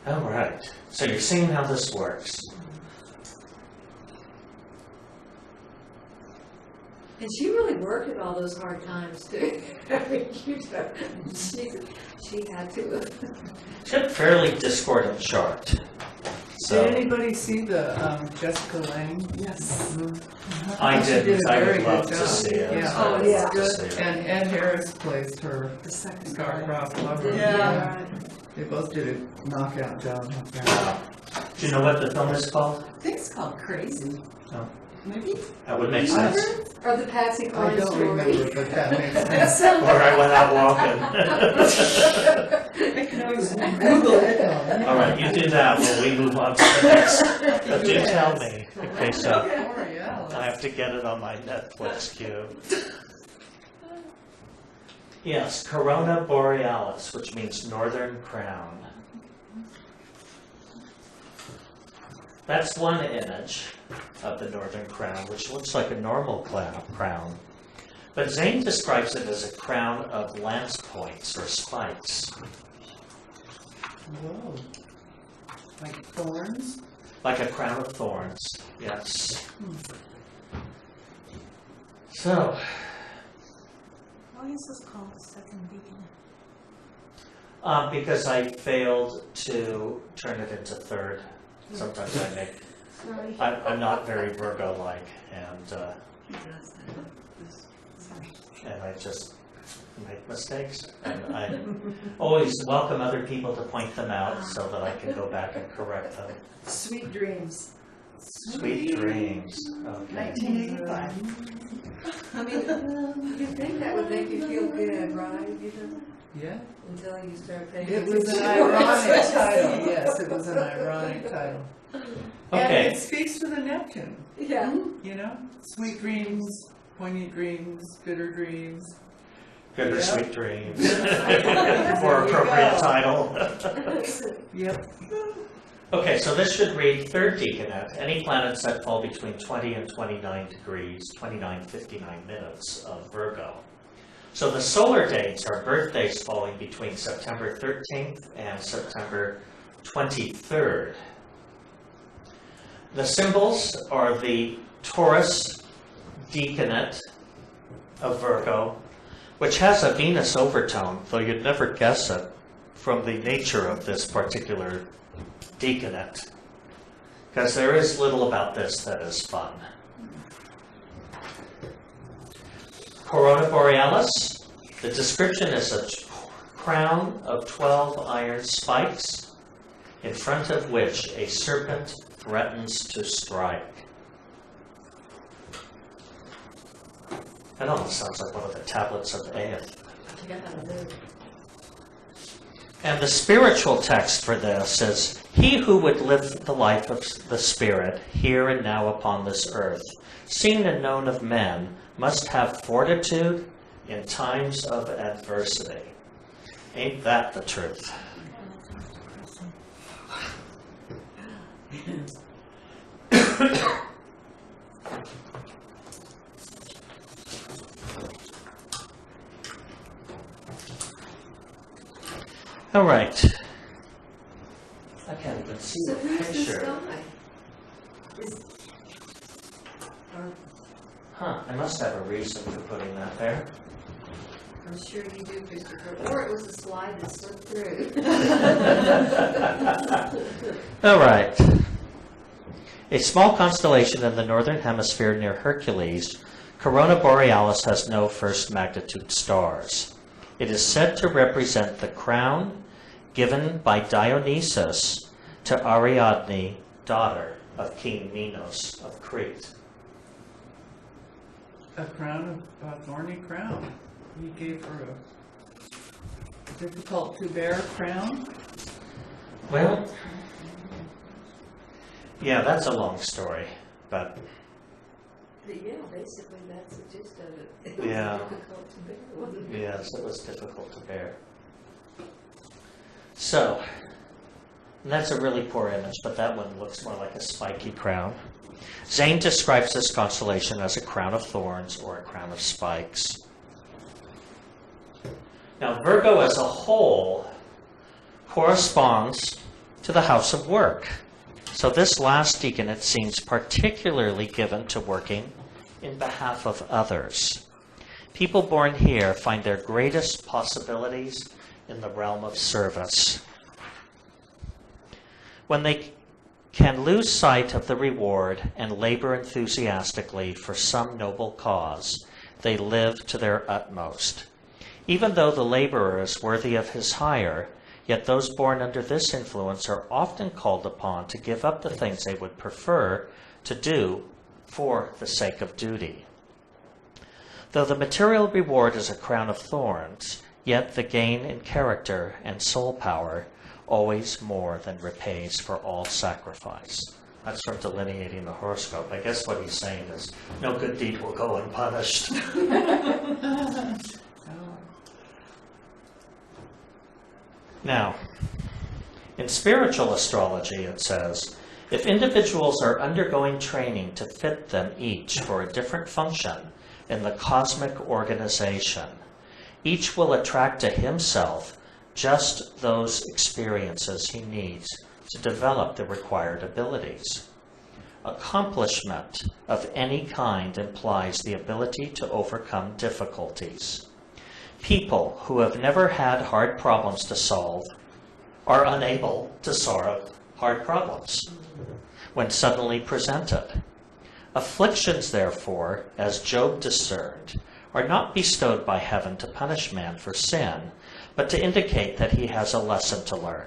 All right. So you're seeing how this works. And she really worked at all those hard times, too. I mean, she had to. She had a fairly discordant chart. So Did anybody see the Jessica Lange? Yes. I She didn't. a I very would love good to job. see it. Yeah. I would yeah. love to see it. And Ed Harris plays her The second star-crossed lover. Yeah. They both did a knockout job. Do you know what the film is called? I think it's called Crazy. No. Maybe? That would make sense. Or the Patsy I Cline don't story. remember, but that makes sense. Or I went out walking. I can always Google it. All right, you do that while we move on to the next. But do tell me, in case I have to get it on my Netflix queue. Yes, Corona Borealis, which means northern crown. That's one image of the northern crown, which looks like a normal crown. But Zane describes it as a crown of lance points or spikes. Whoa. Like thorns? Like a crown of thorns, yes. So, Why is this called the second beacon? because I failed to turn it into third. Sometimes I make, Sorry. I'm not very Virgo-like, and I just make mistakes. And I always welcome other people to point them out so that I can go back and correct them. Sweet Dreams. Sweet dreams. Okay. 1985. I mean, you'd think that would make you feel good, right? You know, Yeah. until you start paying It was an attention. ironic title, yes, it was an ironic title. Okay. And it speaks to the Neptune, Yeah. you know? Sweet dreams, poignant dreams, bitter dreams. Good or Yep. sweet dreams. There More you appropriate go. title. Yep. Okay, so this should read third decanate. Any planets that fall between 20 and 29 degrees, 29, 59 minutes of Virgo. So the solar dates are birthdays falling between September 13th and September 23rd. The symbols are the Taurus decanate of Virgo, which has a Venus overtone, though you'd never guess it from the nature of this particular decanate, because there is little about this that is fun. Corona Borealis, the description is a crown of 12 iron spikes, in front of which a serpent threatens to strike. That almost sounds like one of the tablets of Aeth. And the spiritual text for this is, he who would live the life of the Spirit here and now upon this earth, seen and known of men, must have fortitude in times of adversity. Ain't that the truth? All right. I can't even see So the who's this picture. guy? Huh, I must have a reason for putting that there. I'm sure you do, Christopher. Or it was a slide that slipped through. All right. A small constellation in the northern hemisphere near Hercules, Corona Borealis has no first magnitude stars. It is said to represent the crown given by Dionysus to Ariadne, daughter of King Minos of Crete. A crown, a thorny crown. He gave her a difficult to bear crown. Well, yeah, that's a long story, but But yeah, basically that's the gist of it. It was Yeah. difficult to bear, wasn't it? yes, it was difficult to bear. So, and that's a really poor image, but that one looks more like a spiky crown. Zane describes this constellation as a crown of thorns or a crown of spikes. Now, Virgo as a whole corresponds to the house of work. So this last decanate seems particularly given to working in behalf of others. People born here find their greatest possibilities in the realm of service. When they can lose sight of the reward and labor enthusiastically for some noble cause, they live to their utmost. Even though the laborer is worthy of his hire, yet those born under this influence are often called upon to give up the things they would prefer to do for the sake of duty. Though the material reward is a crown of thorns, yet the gain in character and soul power always more than repays for all sacrifice. That's from Delineating the Horoscope. I guess what he's saying is, no good deed will go unpunished. Now, in spiritual astrology, it says, if individuals are undergoing training to fit them each for a different function in the cosmic organization, each will attract to himself just those experiences he needs to develop the required abilities. Accomplishment of any kind implies the ability to overcome difficulties. People who have never had hard problems to solve are unable to solve hard problems when suddenly presented. Afflictions, therefore, as Job discerned, are not bestowed by heaven to punish man for sin, but to indicate that he has a lesson to learn.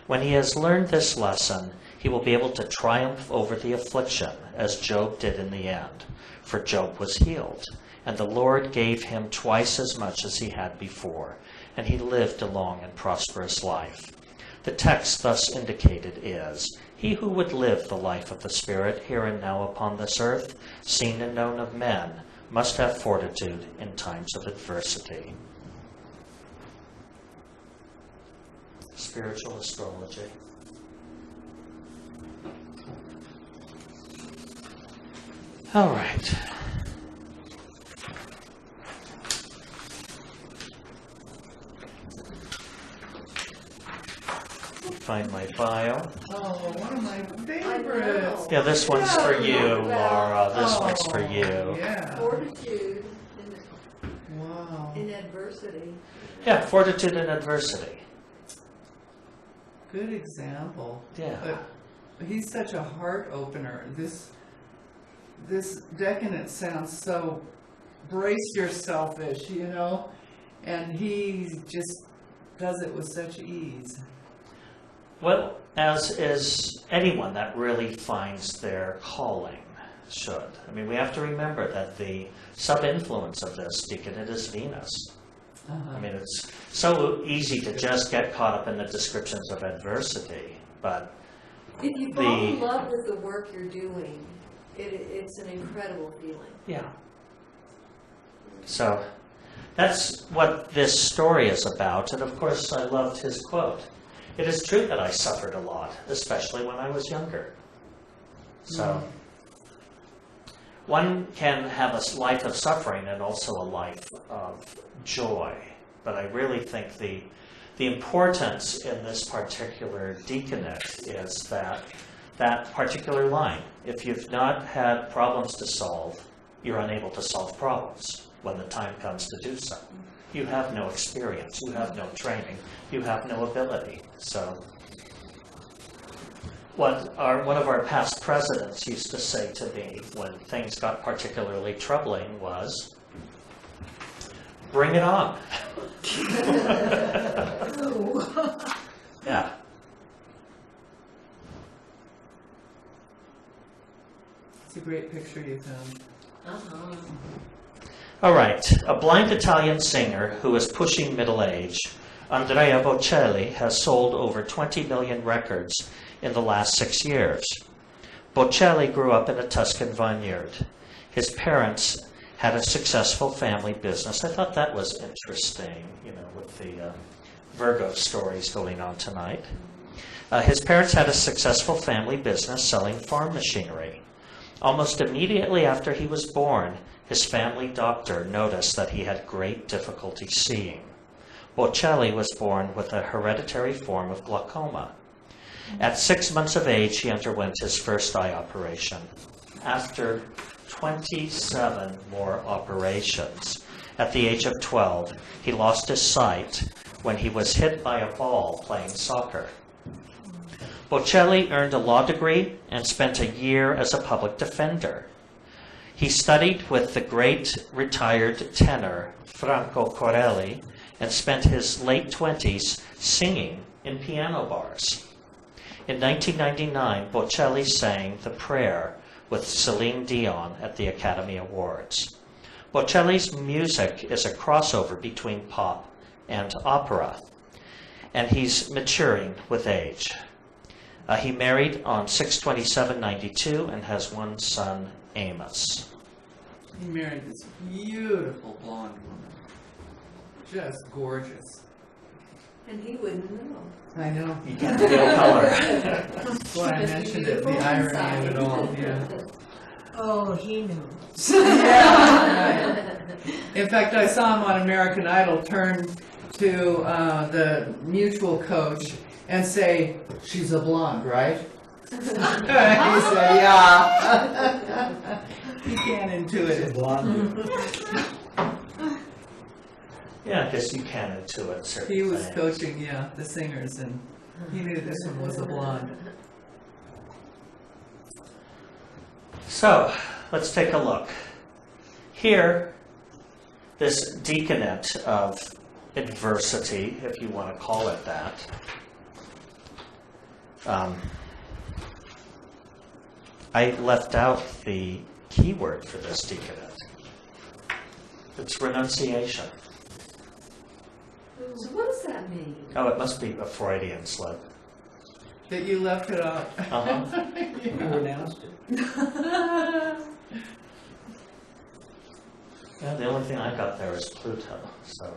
When he has learned this lesson, he will be able to triumph over the affliction, as Job did in the end. For Job was healed, and the Lord gave him twice as much as he had before, and he lived a long and prosperous life. The text thus indicated is, he who would live the life of the Spirit here and now upon this earth, seen and known of men, must have fortitude in times of adversity. Spiritual astrology. All right. Find my file. Oh, one of my favorites. Yeah, this one's for you, Laura. This one's for you. Yeah. Fortitude Wow. in adversity. Yeah, fortitude in adversity. Good example. Yeah. But he's such a heart opener. This decadent sounds so brace yourself-ish, you know? And he just does it with such ease. Well, as is anyone that really finds their calling should. I mean, we have to remember that the sub-influence of this decanate is Venus. Uh-huh. I mean, it's so easy to just get caught up in the descriptions of adversity, but If you fall in love with the work you're doing, it's an incredible feeling. yeah. So that's what this story is about, and of course I loved his quote. It is true that I suffered a lot, especially when I was younger. So one can have a life of suffering and also a life of joy. But I really think the importance in this particular decanate is that particular line. If you've not had problems to solve, you're unable to solve problems when the time comes to do so. You have no experience, you have no training, you have no ability. So what one of our past presidents used to say to me when things got particularly troubling was, bring it on. Yeah. It's a great picture you found. Uh-huh. All right. A blind Italian singer who is pushing middle age, Andrea Bocelli, has sold over 20 million records in the last 6 years. Bocelli grew up in a Tuscan vineyard. His parents had a successful family business. I thought that was interesting, you know, with the Virgo stories going on tonight. His parents had a successful family business selling farm machinery. Almost immediately after he was born, his family doctor noticed that he had great difficulty seeing. Bocelli was born with a hereditary form of glaucoma. At 6 months of age, he underwent his first eye operation. After 27 more operations, at the age of 12, he lost his sight when he was hit by a ball playing soccer. Bocelli earned a law degree and spent a year as a public defender. He studied with the great retired tenor Franco Corelli and spent his late 20s singing in piano bars. In 1999, Bocelli sang The Prayer with Celine Dion at the Academy Awards. Bocelli's music is a crossover between pop and opera, and he's maturing with age. He married on 6/27/92 and has one son, Amos. He married this beautiful blonde woman. Just gorgeous. And he wouldn't know. I know. You can't feel color. That's why I mentioned it, the irony of it all. Yeah. Oh, he knew. Yeah. Right. In fact, I saw him on American Idol turn to the mutual coach and say, "She's a blonde, right?" He said, "Yeah." He can't intuit it. Yeah, I guess you can intuit certain He was things. coaching, the singers, and he knew this one was a blonde. So, let's take a look. Here, this decanate of adversity, if you want to call it that, I left out the keyword for this decanate. It's renunciation. So what does that mean? Oh, it must be a Freudian slip. That you left it out. Uh-huh. You renounced it. Yeah, the only thing I got there is Pluto, so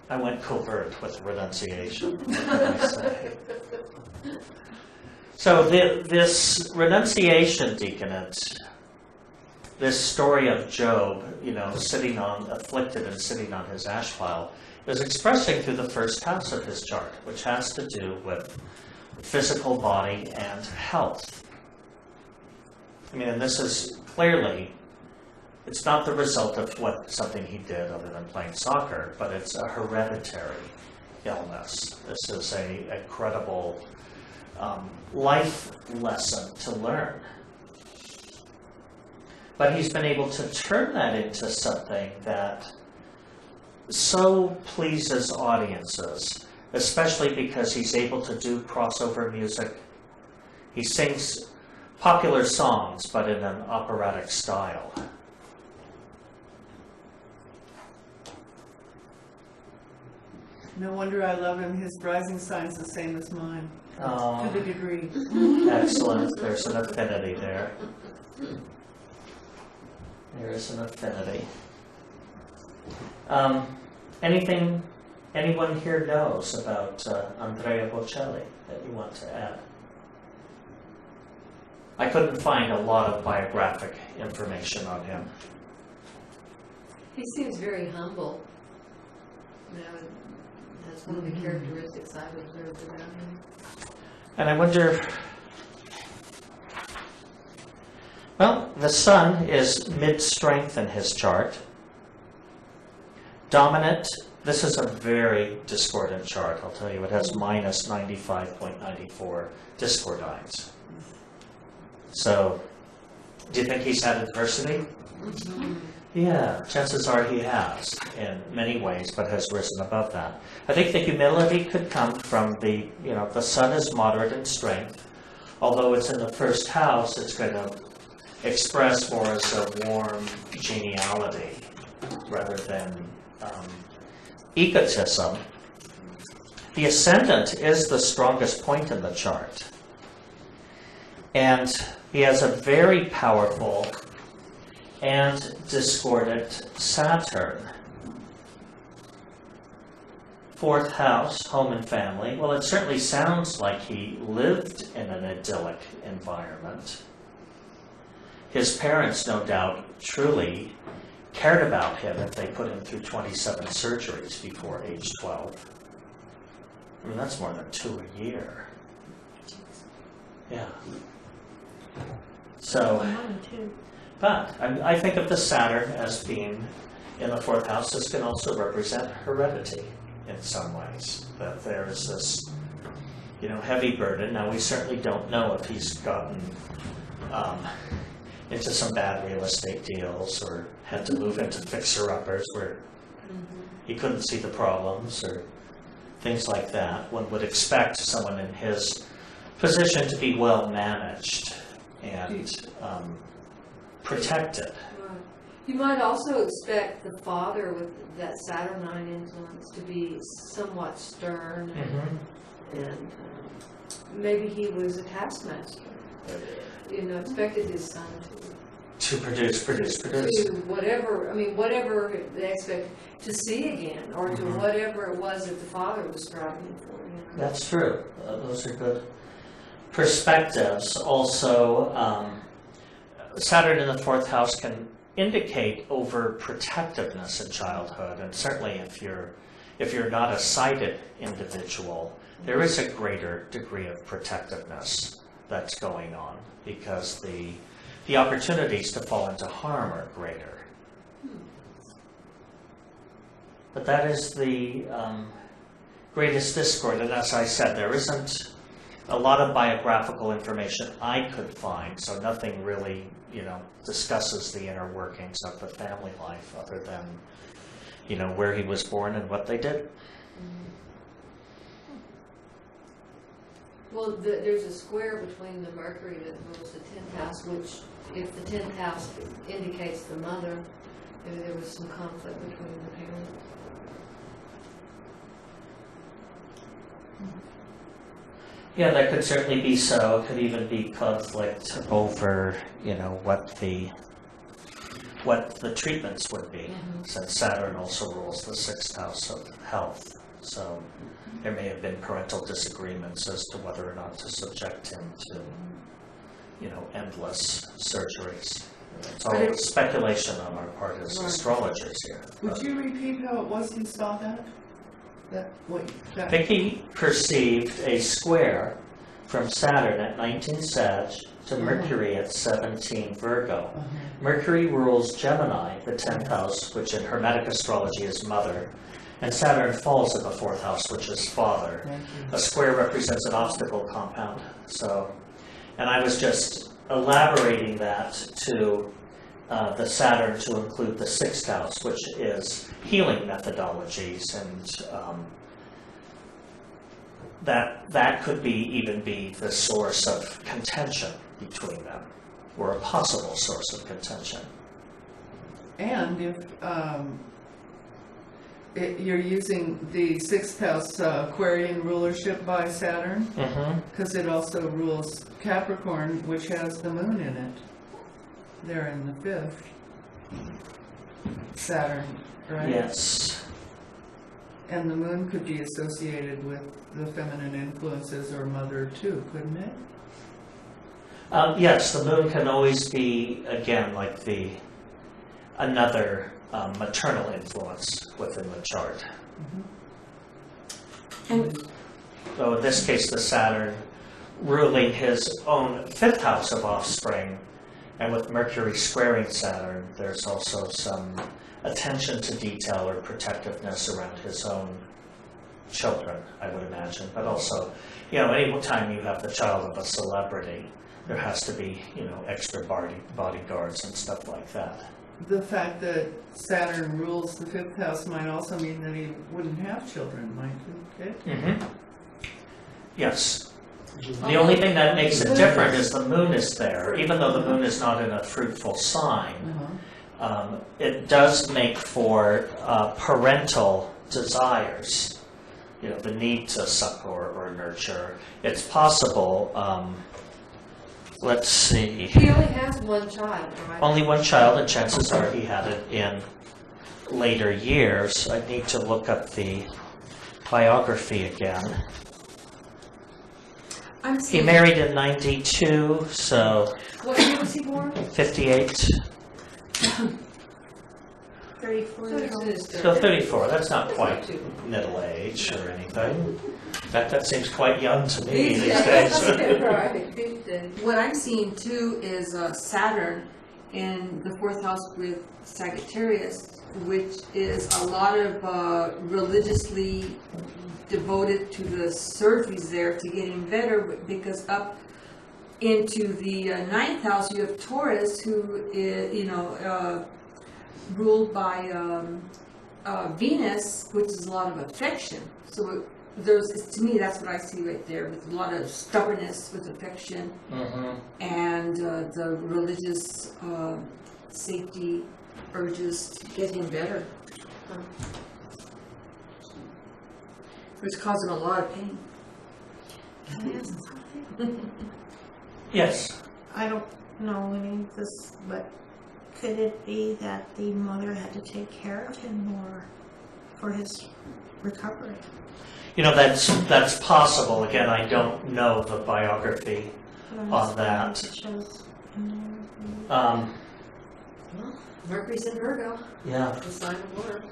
I went covert with renunciation. What can I say? So this renunciation decanate, this story of Job, sitting on, afflicted and sitting on his ash pile, is expressing through the first house of his chart, which has to do with physical body and health. I mean, and this is clearly, it's not the result of something he did other than playing soccer, but it's a hereditary illness. This is a credible life lesson to learn. But he's been able to turn that into something that so pleases audiences, especially because he's able to do crossover music. He sings popular songs, but in an operatic style. No wonder I love him. His rising sign's the same as mine. Oh, To the degree. excellent. There's an affinity there. There is an affinity. Anything anyone here knows about Andrea Bocelli that you want to add? I couldn't find a lot of biographic information on him. He seems very humble. That's one of the characteristics I've observed about him. And I wonder, well, the sun is mid-strength in his chart. Dominant, this is a very discordant chart, I'll tell you. It has minus 95.94 discordines. So, do you think he's had adversity? Yeah, chances are he has in many ways, but has risen above that. I think the humility could come from the sun is moderate in strength. Although it's in the first house, it's going to express more as a warm geniality rather than egotism. The ascendant is the strongest point in the chart. And he has a very powerful and discordant Saturn. Fourth house, home and family. Well, it certainly sounds like he lived in an idyllic environment. His parents, no doubt, truly cared about him if they put him through 27 surgeries before age 12. I mean, that's more than 2 a year. Yeah. So, but I think of the Saturn as being in the fourth house. This can also represent heredity in some ways. That there's this, heavy burden. Now, we certainly don't know if he's gotten into some bad real estate deals or had to move into fixer-uppers where he couldn't see the problems or things like that. One would expect someone in his position to be well managed and protected. Right. You might also expect the father with that Saturnine influence to be somewhat stern and maybe he was a taskmaster. Expected his son To produce. to whatever they expect to see again, or to whatever it was that the father was striving for. That's true. Those are good perspectives. Also, Saturn in the fourth house can indicate overprotectiveness in childhood, and certainly if you're not a sighted individual, there is a greater degree of protectiveness that's going on because the opportunities to fall into harm are greater. But that is the greatest discord, and as I said, there isn't a lot of biographical information I could find, so nothing really, discusses the inner workings of the family life other than, where he was born and what they did. Well, there's a square between the Mercury that rules the 10th house, which if the 10th house indicates the mother, maybe there was some conflict between the parents. Yeah, that could certainly be so. It could even be conflict over, what the treatments would be, since Saturn also rules the 6th house of health. So there may have been parental disagreements as to whether or not to subject him to, endless surgeries. It's all speculation on our part as astrologers here. Would you repeat how it was you saw that? Vicky perceived a square from Saturn at 19 Sag to Mercury at 17 Virgo. Mercury rules Gemini, the 10th house, which in Hermetic astrology is mother, and Saturn falls in the 4th house, which is father. A square represents an obstacle compound. And I was just elaborating that to the Saturn to include the 6th house, which is healing methodologies, and that could even be the source of contention between them, or a possible source of contention. And if you're using the 6th house Aquarian rulership by Saturn, because it also rules Capricorn, which has the moon in it. They're in the 5th. Saturn, right? Yes. And the moon could be associated with the feminine influences or mother too, couldn't it? Yes, the moon can always be, again, like another maternal influence within the chart. So in this case, the Saturn ruling his own 5th house of offspring, and with Mercury squaring Saturn, there's also some attention to detail or protectiveness around his own children, I would imagine. But also, any time you have the child of a celebrity, there has to be, extra bodyguards and stuff like that. The fact that Saturn rules the 5th house might also mean that he wouldn't have children, might it? Yes. The only thing that makes it different is the moon is there. Even though the moon is not in a fruitful sign, it does make for parental desires, the need to succor or nurture. It's possible, let's see. He only has one child, right? Only one child, and chances are he had it in later years. I need to look up the biography again. He married in 92, so What year was he born? 58. 34 years old. So 34, that's not quite middle age or anything. In fact, that seems quite young to me these days. Right. What I'm seeing too is Saturn in the 4th house with Sagittarius, which is a lot of religiously devoted to the surgeries there to getting better, because up into the 9th house you have Taurus, who is, ruled by Venus, which is a lot of affection. So to me, that's what I see right there, with a lot of stubbornness with affection, and the religious safety urges to get him better. Which caused him a lot of pain. Yes. I don't know any of this, but could it be that the mother had to take care of him more for his recovery? That's possible. Again, I don't know the biography on that. Mercury's in Virgo, Yeah. the sign of water.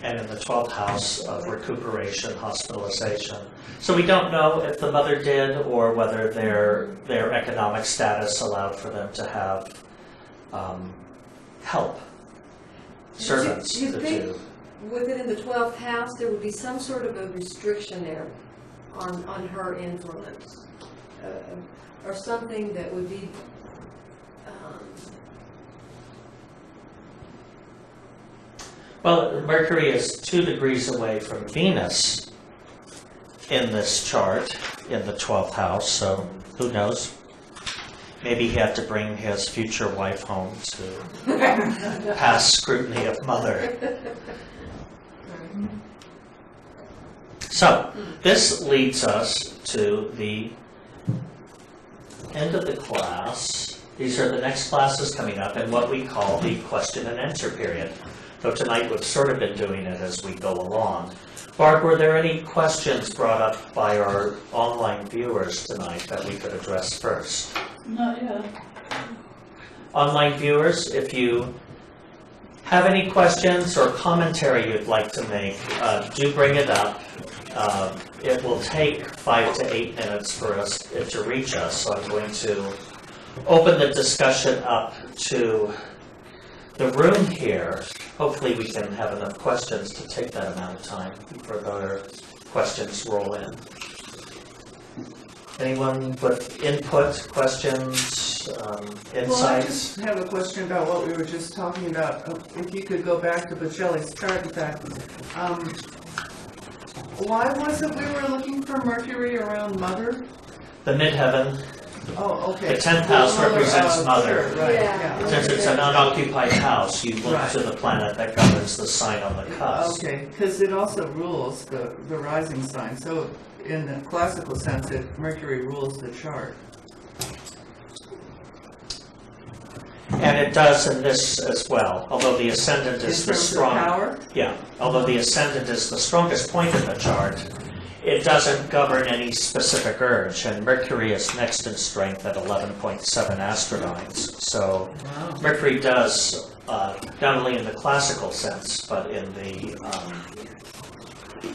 And in the 12th house of recuperation, hospitalization. So we don't know if the mother did, or whether their economic status allowed for them to have help, servants. Do you think with it in the 12th house, there would be some sort of a restriction there on her influence, or something that would be Well, Mercury is 2 degrees away from Venus in this chart, in the 12th house, so who knows? Maybe he had to bring his future wife home to pass scrutiny of mother. So, this leads us to the end of the class. These are the next classes coming up in what we call the question and answer period. Though tonight we've sort of been doing it as we go along. Barb, were there any questions brought up by our online viewers tonight that we could address first? Not yet. Online viewers, if you have any questions or commentary you'd like to make, do bring it up. It will take 5 to 8 minutes for it to reach us, so I'm going to open the discussion up to the room here. Hopefully we can have enough questions to take that amount of time before the other questions roll in. Anyone with input, questions, insights? Well, I just have a question about what we were just talking about. If you could go back to Bocelli's chart, in fact. Why was it we were looking for Mercury around Mother? The midheaven, Oh, okay. the 10th house represents Mother. Right, Yeah. yeah. Since it's an unoccupied house, you look Right. to the planet that governs the sign on the cusp. Okay, because it also rules the rising sign. So in the classical sense, Mercury rules the chart. And it does in this as well, although the ascendant is In the terms of strong. power? Yeah, although the ascendant is the strongest point in the chart, it doesn't govern any specific urge, and Mercury is next in strength at 11.7 astrodines. So Wow. Mercury does, not only in the classical sense, but in the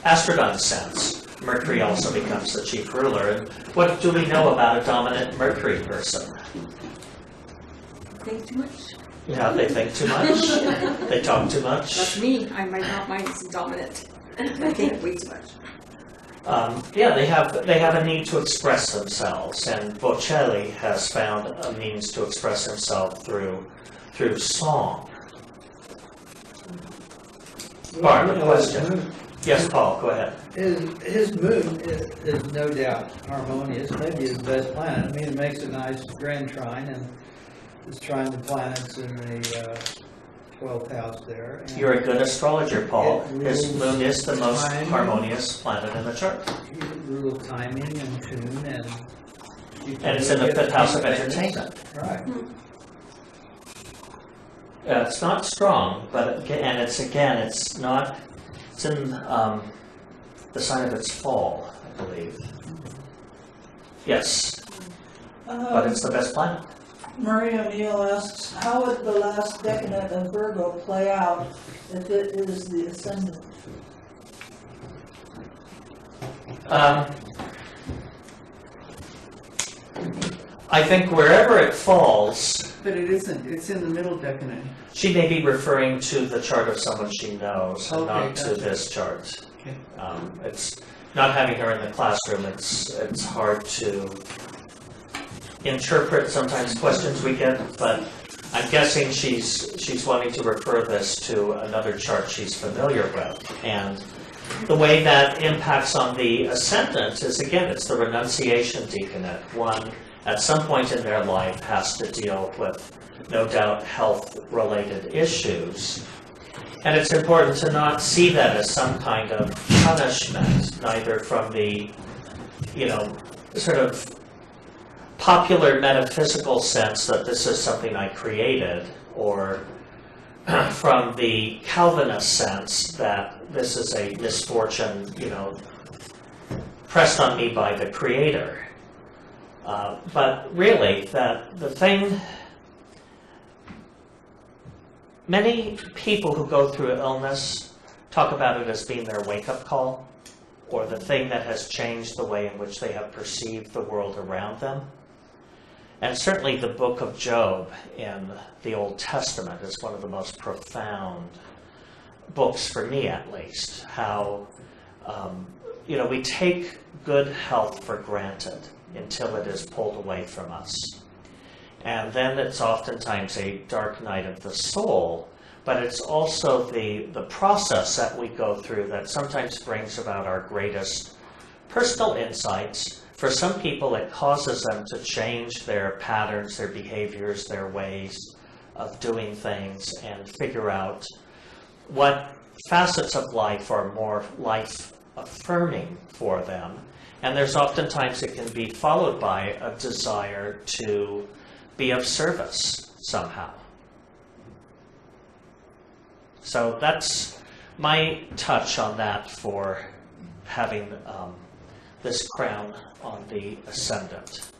astrodyne sense, Mercury also becomes the chief ruler. And what do we know about a dominant Mercury person? Think too much? Yeah, they think too much, they talk too much. That's me. I might not mind some dominant. I think way too much. Yeah, they have a need to express themselves, and Bocelli has found a means to express himself through song. Barb, a question? Yes, Paul, go ahead. His moon is no doubt harmonious, maybe his best planet. I mean, it makes a nice grand trine, and it's trying the planets in the 12th house there. And You're a good astrologer, Paul. His rules moon is the most timing. harmonious planet in the chart. he rules timing and tune, and And it's in the 5th house of entertainment. Right. It's not strong, but it's in the sign of its fall, I believe. Yes, but it's the best planet. Marie O'Neill asks, how would the last decanate of Virgo play out if it is the ascendant? I think wherever it falls, But it isn't. It's in the middle decade. she may be referring to the chart of someone she knows, and Okay, not to gotcha. this chart. Okay. It's not having her in the classroom. It's hard to interpret sometimes questions we get, but I'm guessing she's wanting to refer this to another chart she's familiar with. And the way that impacts on the ascendant is, again, it's the renunciation decanate. One, at some point in their life, has to deal with, no doubt, health-related issues. And it's important to not see that as some kind of punishment, neither from the, sort of popular metaphysical sense that this is something I created, or from the Calvinist sense that this is a misfortune, pressed on me by the Creator. But really, that the thing, many people who go through illness talk about it as being their wake-up call, or the thing that has changed the way in which they have perceived the world around them. And certainly the book of Job in the Old Testament is one of the most profound books, for me at least, how we take good health for granted until it is pulled away from us. And then it's oftentimes a dark night of the soul, but it's also the process that we go through that sometimes brings about our greatest personal insights, For some people, it causes them to change their patterns, their behaviors, their ways of doing things, and figure out what facets of life are more life-affirming for them. And there's oftentimes it can be followed by a desire to be of service somehow. So that's my touch on that for having this crown on the ascendant.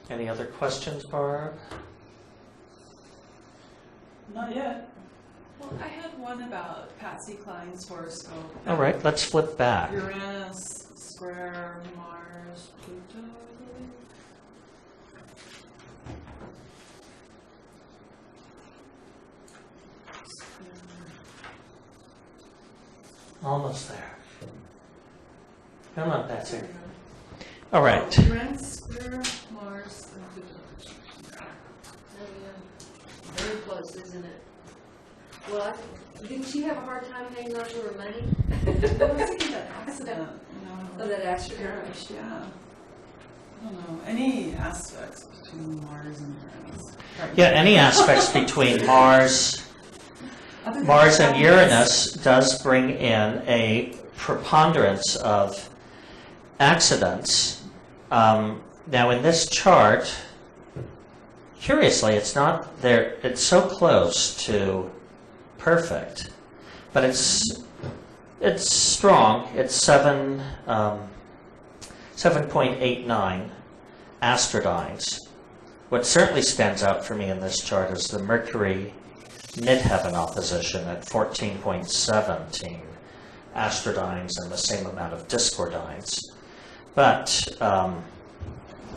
Any other questions, Barb? Not yet. Well, I had one about Patsy Cline's horoscope. All right, let's flip back. Uranus, square, Mars, Pluto, I believe. Almost there. Come on, Patsy. All right. Uranus, square, Mars, and Pluto. Oh, yeah. Very close, isn't it? Well, didn't she have a hard time hanging on to her money? What was it, that accident? Oh, that accident. Cherish, yeah. I don't know. Any aspects between Mars and Uranus? Yeah, any aspects between Mars and Uranus does bring in a preponderance of accidents. Now, in this chart, curiously, it's not there. It's so close to perfect, but it's strong. It's 7.89 astrodynes. What certainly stands out for me in this chart is the Mercury midheaven opposition at 14.17 astrodynes and the same amount of discordynes. But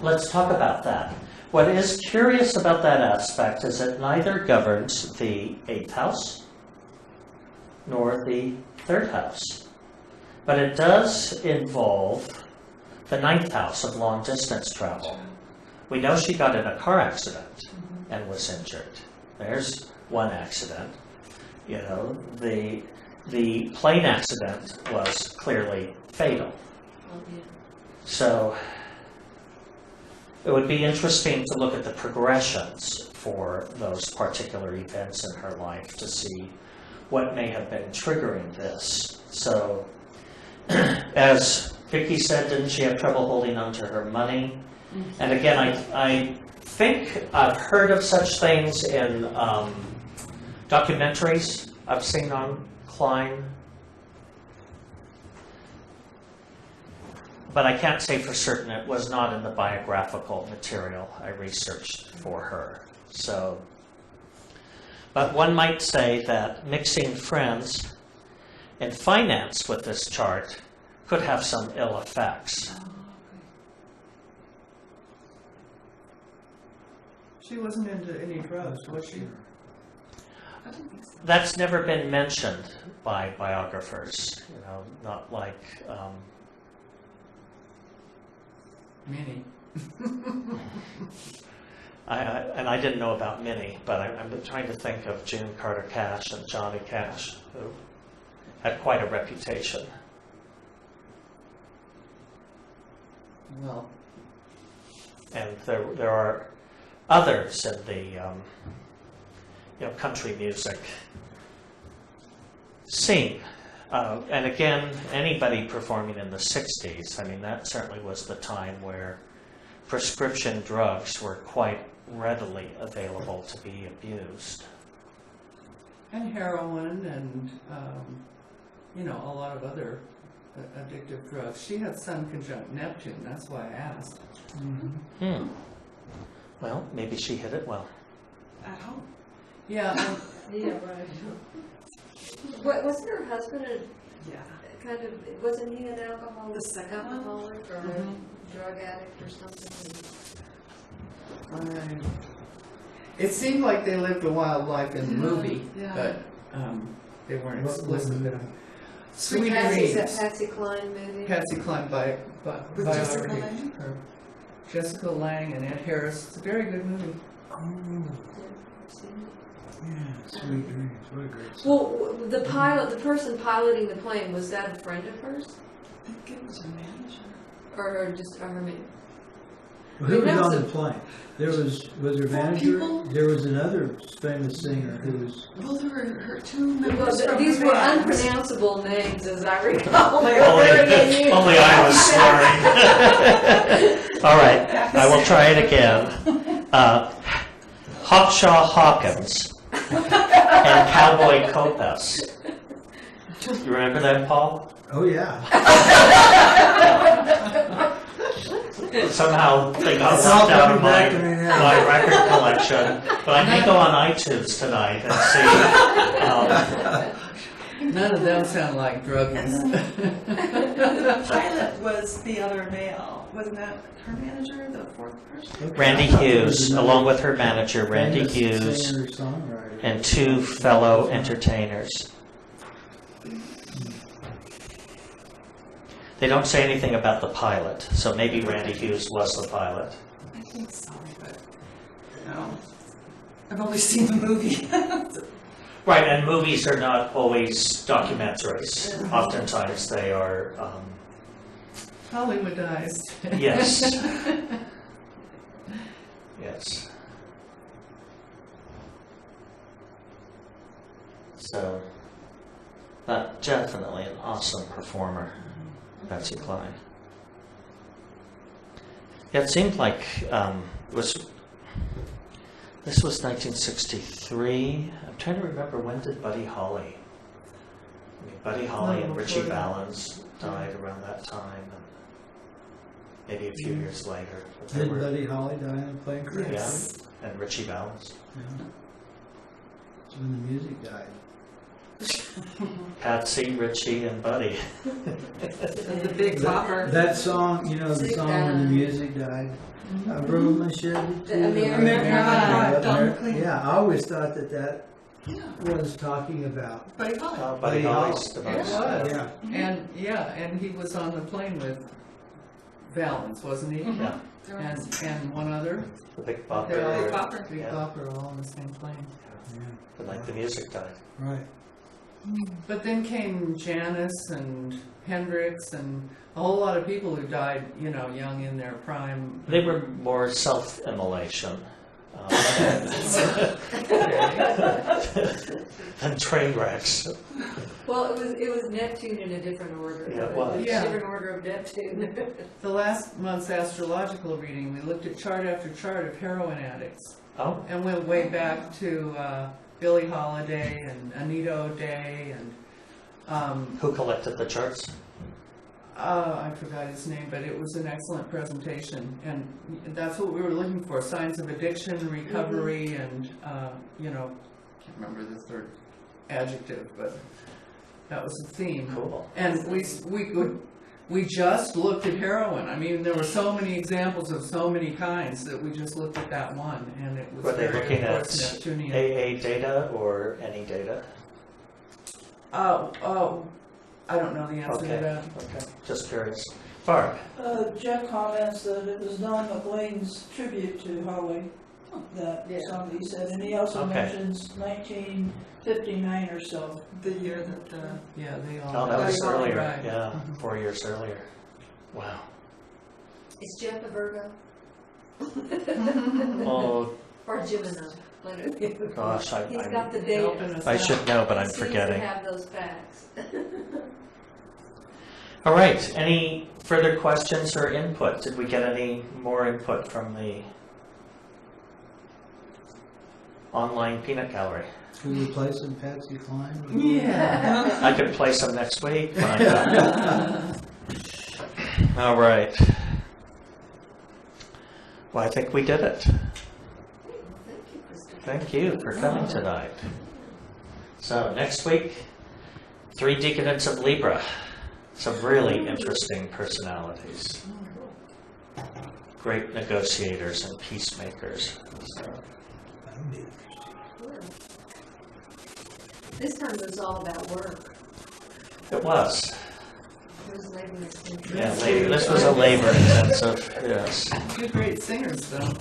let's talk about that. What is curious about that aspect is it neither governs the 8th house nor the 3rd house, but it does involve the 9th house of long distance travel. We know she got in a car accident and was injured. There's one accident. You know, the plane accident was clearly fatal. Oh, yeah. So it would be interesting to look at the progressions for those particular events in her life to see what may have been triggering this. So as Vicky said, didn't she have trouble holding on to her money? And again, I think I've heard of such things in documentaries I've seen on Cline. But I can't say for certain. It was not in the biographical material I researched for her. So, but one might say that mixing friends and finance with this chart could have some ill effects. She wasn't into any drugs, was she? I don't think so. That's never been mentioned by biographers. You know, not like. Minnie. And I didn't know about Minnie, but I'm trying to think of June Carter Cash and Johnny Cash, who had quite a reputation. Well, And there are others in the country music scene. And again, anybody performing in the 60s, I mean, that certainly was the time where prescription drugs were quite readily available to be abused. and heroin and, a lot of other addictive drugs. She had Sun conjunct Neptune, that's why I asked. Well, maybe she hit it well. At home. Yeah, Yeah, right. Wasn't her husband Yeah. wasn't he an alcoholic? The second one? Alcoholic or Mhm. a drug addict or something? it seemed like they lived a wild life in the movie, Yeah. but they weren't explicit. Sweet Patsy's that Dreams. Patsy Cline movie? Patsy Cline With Jessica biography. Lange? Her- Jessica Lange and Ed Harris. It's a very good movie. Sweet dreams, what a great song. Well, the person piloting the plane, was that a friend of hers? think it was a manager. Or just a hermit. Who was That was on a- the plane? There was there a manager? people? There was another famous singer who was, Well, there were her two Well, members from these her were band. unpronounceable names, as I recall. They were very unusual. Only I was swearing. All right, I will try it again. Hawkshaw Hawkins and Cowboy Copas. You remember that, Paul? oh yeah. Somehow they got It's all left out of coming back to me now. my record collection. But I may go on iTunes tonight and see. None of them sound like druggies. The pilot was the other male. Wasn't that her manager, the fourth person? Randy Hughes, along with her manager, Randy Famous Hughes, singer, songwriter. and two fellow entertainers. They don't say anything about the pilot, so maybe Randy Hughes was the pilot. I think so, but no. I've only seen the movie. Right, and movies are not always documentaries. Oftentimes they are, Hollywoodized. yes. Yes. So, but definitely an awesome performer, Patsy Cline. Yeah, it seemed like this was 1963. I'm trying to remember, when did Buddy Holly? I mean, Buddy Holly and Richie Valens died around that time, and maybe a few years later. But they Did were- Buddy Holly die in a plane crash? Yeah, and Richie Valens. Yeah. That's when the music died. Patsy, Richie, and Buddy. The Big Bopper. That song, you know, the song when the music died. I rode my Chevy to The American Ride, Don McLean. Yeah, I always thought that was talking about. Buddy Holly. Buddy Buddy Holly's Holly. device. Yeah. And he was on the plane with Valens, wasn't he? Yeah, And one other, the Big They're all Big Bopper. Bopper. Big Yeah. Bopper, all on the same plane. Yeah, The night the music died. right. But then came Janis and Hendrix and a whole lot of people who died, you know, young in their prime. They were more self-immolation. And train wrecks. Well, it was Neptune in a different order. Yeah, it was. Yeah. Different order of Neptune. The last month's astrological reading, we looked at chart after chart of heroin addicts Oh, and went way back to Billie Holiday and Anita O'Day and who collected the charts? I forgot his name, but it was an excellent presentation, and that's what we were looking for: signs of addiction, recovery, and you know, can't remember the third adjective, but that was the theme. Cool. And we just looked at heroin. I mean, there were so many examples of so many kinds that we just looked at that one, and it was Were they very, looking of at course, Neptunian. AA data or any data? I don't know the answer to Okay, that. okay, just curious. Barb? Jeff comments that it was Don McLean's tribute to Holly, that Yeah. song that he said, and he also Okay. mentions 1959 or so. The year that the Yeah, they all. Oh, that was they all earlier, died. yeah, 4 years earlier. Wow. Is Jeff a Virgo? Oh, Or Gemini? One of you. gosh, He's got the Helping data. us I out. should know, but I'm He seems to forgetting. have those facts. All right, any further questions or input? Did we get any more input from the online peanut gallery? Should we play some Patsy Cline? Yeah. I could play some next week when I'm done. All right. Well, I think we did it. Thank you, Christopher. Thank you for coming tonight. So next week, 3 Deacanates of Libra. Some really interesting personalities. Great negotiators and peacemakers. So, This time it was all about work. it was. It was labor intensive. Yeah, labor. This was a labor intensive, yes. Two great singers, though.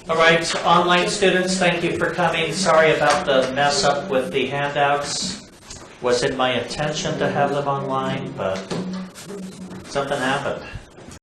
All right, online students, thank you for coming. Sorry about the mess up with the handouts. was in my intention to have them online, but something happened.